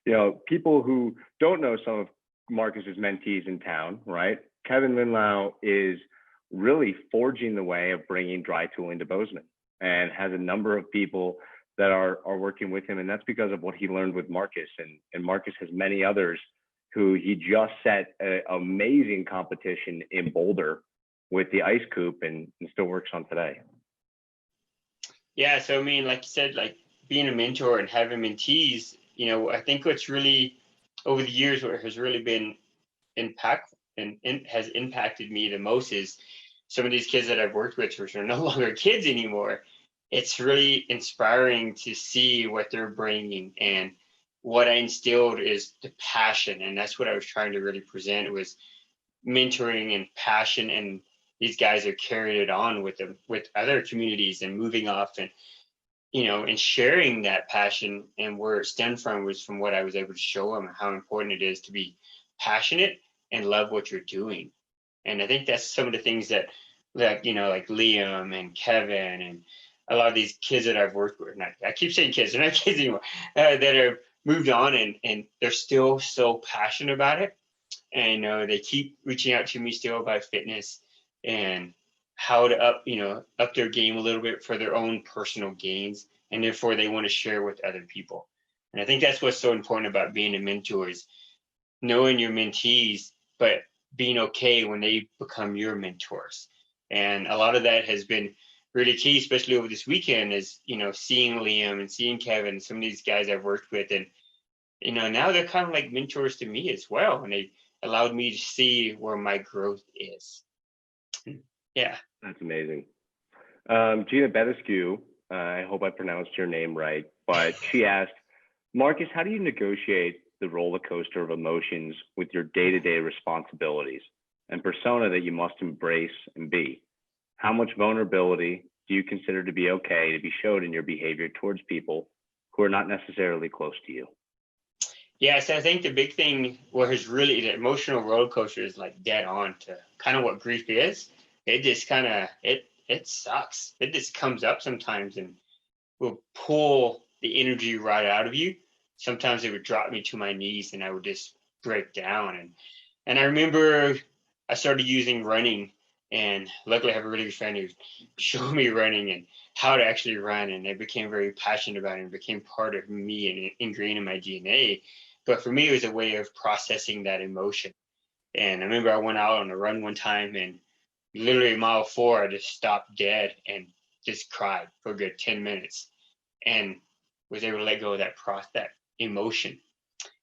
you know, people who don't know some of Marcus's mentees in town, right? Kevin Linlau is really forging the way of bringing dry tooling to Bozeman, and has a number of people that are working with him. And that's because of what he learned with Marcus. And Marcus has many others who he just set an amazing competition in Boulder with the ice coop and still works on today.
Yeah, so I mean, like you said, like being a mentor and having mentees, you know, I think what's really over the years what has really been impactful and has impacted me the most is some of these kids that I've worked with, which are no longer kids anymore. It's really inspiring to see what they're bringing, and what I instilled is the passion, and that's what I was trying to really present, was mentoring and passion, and these guys are carrying it on with them, with other communities, and moving off, and, you know, and sharing that passion. And where it stemmed from was from what I was able to show them, how important it is to be passionate and love what you're doing. And I think that's some of the things that, like, you know, like Liam and Kevin and a lot of these kids that I've worked with, and I keep saying kids, they're not kids anymore, that have moved on, and they're still so passionate about it. And they keep reaching out to me still about fitness and how to up their game a little bit for their own personal gains. and therefore they want to share with other people. And I think that's what's so important about being a mentor, is knowing your mentees, but being okay when they become your mentors. And a lot of that has been really key, especially over this weekend, is, you know, seeing Liam and seeing Kevin, some of these guys I've worked with, and, you know, now they're kind of like mentors to me as well. And they allowed me to see where my growth is. Yeah.
That's amazing. Gina Bedescu, I hope I pronounced your name right, but she asked, Marcus, how do you negotiate the roller coaster of emotions with your day-to-day responsibilities and persona that you must embrace and be? How much vulnerability do you consider to be okay to be showed in your behavior towards people who are not necessarily close to you?
Yeah, so I think the big thing was really the emotional roller coaster is like dead on to kind of what grief is. It just kind of, it sucks. It just comes up sometimes and will pull the energy right out of you. Sometimes it would drop me to my knees and I would just break down. And I remember I started using running, and luckily I have a really good friend who showed me running and how to actually run. And I became very passionate about it and became part of me and ingrained in my DNA. But for me, it was a way of processing that emotion. And I remember I went out on a run one time, and literally mile 4, I just stopped dead and just cried for a good 10 minutes and was able to let go of that emotion.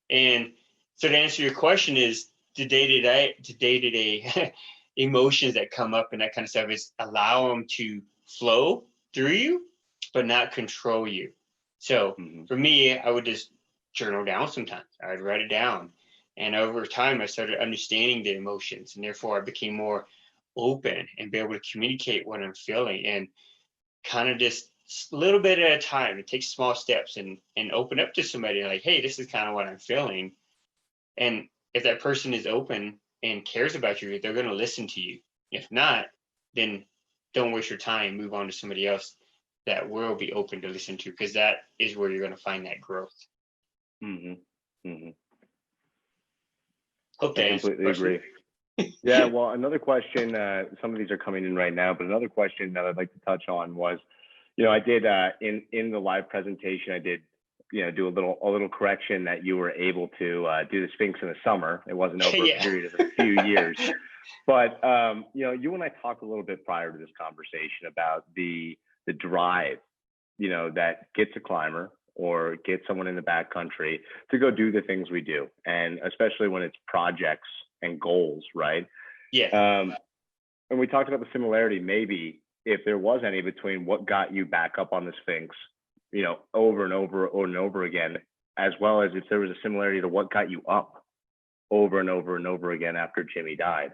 And so to answer your question is the day-to-day emotions that come up and that kind of stuff is allow them to flow through you, but not control you. So for me, I would just journal down sometimes. I'd write it down. And over time, I started understanding the emotions, and therefore I became more open and be able to communicate what I'm feeling, and kind of just a little bit at a time. It takes small steps and open up to somebody like, hey, this is kind of what I'm feeling. And if that person is open and cares about you, they're going to listen to you. If not, then don't waste your time. Move on to somebody else that will be open to listen to, because that is where you're going to find that growth. Hope
I completely agree. Yeah, well, another question, some of these are coming in right now, but another question that I'd like to touch on was, you know, I did in the live presentation, I did, you know, do a little correction that you were able to do the Sphinx in the summer. It wasn't over a period of a few years. But, you know, you and I talked a little bit prior to this conversation about the drive, you know, that gets a climber or gets someone in the backcountry to go do the things we do. And especially when it's projects and goals, right?
Yeah.
And we talked about the similarity, maybe if there was any, between what got you back up on the Sphinx, you know, over and over again, as well as if there was a similarity to what got you up over and over again after Jimmy died.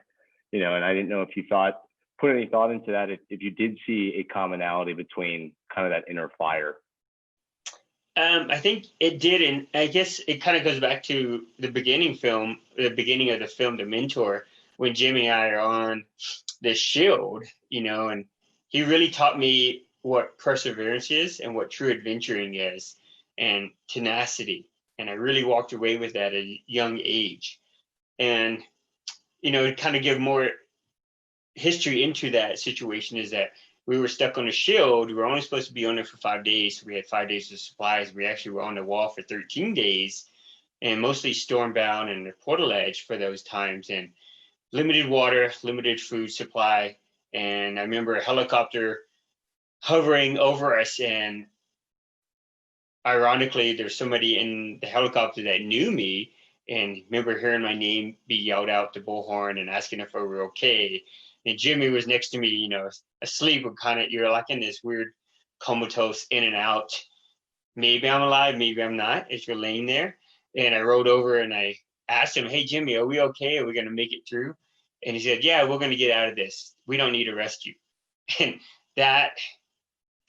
You know, and I didn't know if you put any thought into that, if you did see a commonality between kind of that inner fire.
I think it did, and I guess it kind of goes back to the beginning of the film, The Mentor, when Jimmy and I are on the shield, you know, and he really taught me what perseverance is and what true adventuring is, and tenacity. And I really walked away with that at a young age. And, you know, to kind of give more history into that situation is that we were stuck on a shield. We were only supposed to be on there for 5 days. We had 5 days of supplies. We actually were on the wall for 13 days, and mostly stormbound and the portaledge for those times, and limited water, limited food supply. And I remember a helicopter hovering over us, and ironically, there's somebody in the helicopter that knew me, and remember hearing my name be yelled out the bullhorn and asking if we were okay. And Jimmy was next to me, you know, asleep, and kind of, you're like in this weird comatose in and out. Maybe I'm alive, maybe I'm not, as you're laying there. And I rolled over and I asked him, hey, Jimmy, are we okay? Are we going to make it through? And he said, yeah, we're going to get out of this. We don't need a rescue. And that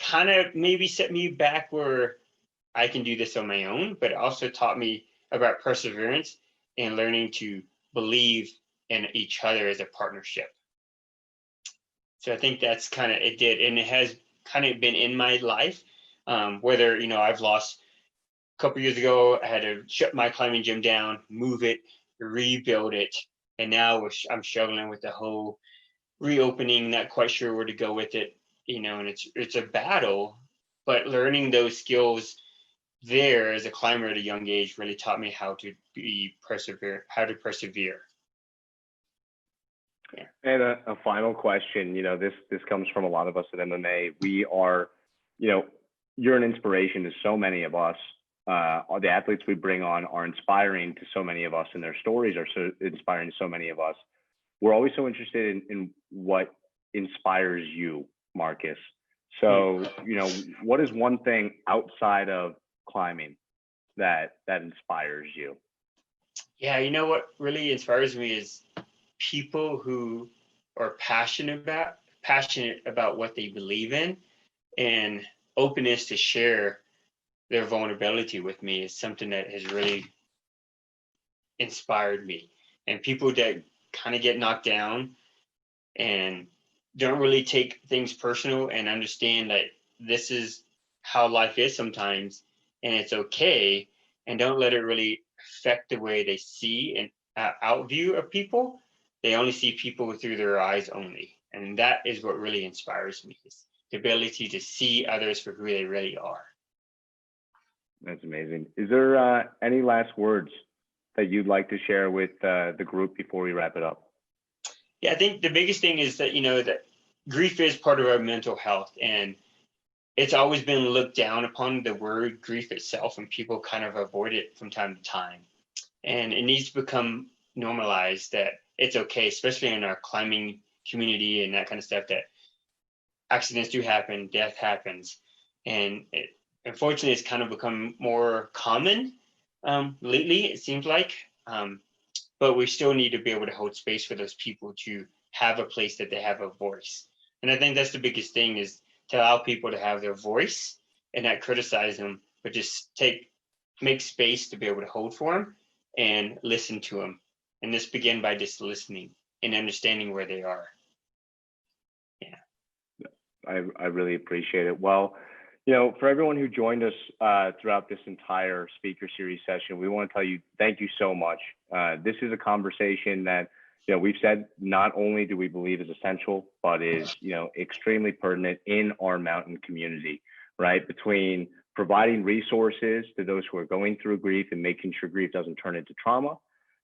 kind of maybe set me back where I can do this on my own, but it also taught me about perseverance and learning to believe in each other as a partnership. So I think that's kind of, it did. And it has kind of been in my life, whether, you know, I've lost a couple years ago, I had to shut my climbing gym down, move it, rebuild it. And now I'm struggling with the whole reopening, not quite sure where to go with it, you know, and it's a battle, but learning those skills there as a climber at a young age really taught me how to persevere. Yeah.
And a final question, this comes from a lot of us at MMA. We are, you're an inspiration to so many of us. The athletes we bring on are inspiring to so many of us, and their stories are so inspiring to so many of us. We're always so interested in what inspires you, Marcus. So, what is one thing outside of climbing that inspires you?
Yeah, what really inspires me is people who are passionate about what they believe in, and openness to share their vulnerability with me is something that has really inspired me. And people that kind of get knocked down and don't really take things personal and understand that this is how life is sometimes and it's okay, and don't let it really affect the way they see and out view of people. They only see people through their eyes only. And that is what really inspires me, is the ability to see others for who they really are.
That's amazing. Is there any last words that you'd like to share with the group before we wrap it up?
Yeah, I think the biggest thing is that, that grief is part of our mental health, and it's always been looked down upon, the word grief itself, and people kind of avoid it from time to time. And it needs to become normalized that it's okay, especially in our climbing community and that kind of stuff, that accidents do happen, death happens. And unfortunately, it's kind of become more common lately, it seems like. But we still need to be able to hold space for those people to have a place that they have a voice. And I think that's the biggest thing, is to allow people to have their voice and not criticize them, but just make space to be able to hold for them and listen to them. And just begin by just listening and understanding where they are. Yeah.
I really appreciate it. Well, for everyone who joined us throughout this entire speaker series session, we want to tell you thank you so much. This is a conversation that, we've said not only do we believe is essential, but is, extremely pertinent in our mountain community, right? Between providing resources to those who are going through grief and making sure grief doesn't turn into trauma,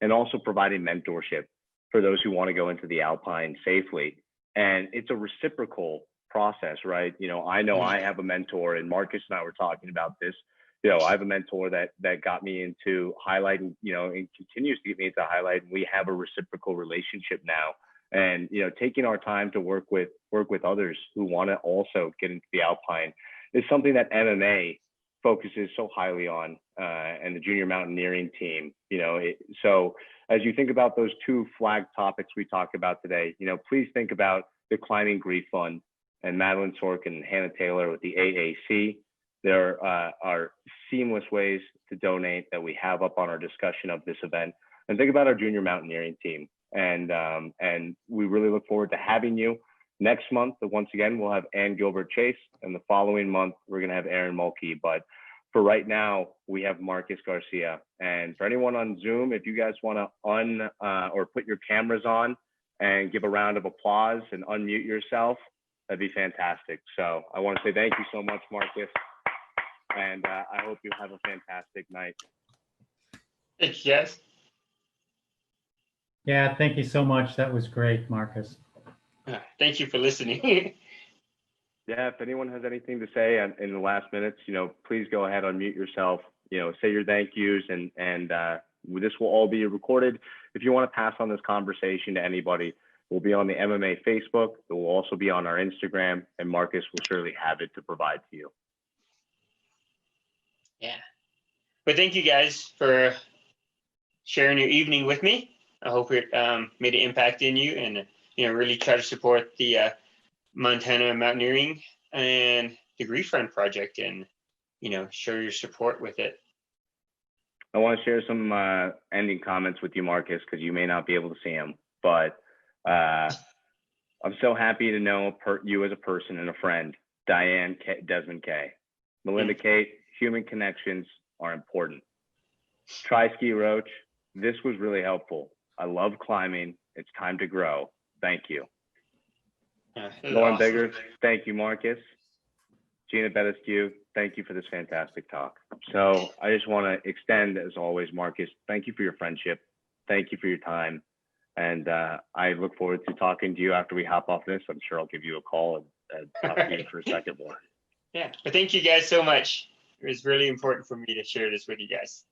and also providing mentorship for those who want to go into the Alpine safely. And it's a reciprocal process, right? I know I have a mentor, and Marcus and I were talking about this. I have a mentor that got me into highlight, and continues to get me into highlight. And we have a reciprocal relationship now. And taking our time to work with others who want to also get into the Alpine is something that MMA focuses so highly on, and the junior mountaineering team. So as you think about those two flag topics we talked about today, please think about the Climbing Grief Fund and Madeline Sorkin and Hannah Taylor with the AAC. There are seamless ways to donate that we have up on our discussion of this event. And think about our junior mountaineering team. And we really look forward to having you. Next month, once again, we'll have Ann Gilbert Chase, and the following month, we're going to have Aaron Mulkey. But for right now, we have Marcus Garcia. And for anyone on Zoom, if you guys want to or put your cameras on and give a round of applause and unmute yourself, that'd be fantastic. So I want to say thank you so much, Marcus. And I hope you have a fantastic night.
Thanks, yes.
Yeah, thank you so much. That was great, Marcus.
Thank you for listening.
Yeah, if anyone has anything to say in the last minutes, please go ahead, unmute yourself, say your thank yous, and this will all be recorded. If you want to pass on this conversation to anybody, we'll be on the MMA Facebook. It will also be on our Instagram, and Marcus will surely have it to provide to you.
Yeah. But thank you guys for sharing your evening with me. I hope it made an impact in you, and really try to support the Montana Mountaineering and the Grief Fund project, and show your support with it.
I want to share some ending comments with you, Marcus, because you may not be able to see them, but I'm so happy to know you as a person and a friend. Diane Desmond K. Melinda Kate, human connections are important. Tri-Ski Roach, this was really helpful. I love climbing. It's time to grow. Thank you. Lauren
Awesome.
Biggers, thank you, Marcus. Gina Bedescu, thank you for this fantastic talk. So I just want to extend, as always, Marcus, thank you for your friendship. Thank you for your time. And I look forward to talking to you after we hop off this. I'm sure I'll give you a call and talk to you for a second more.
Yeah, but thank you guys so much. It was really important for me to share this with you guys.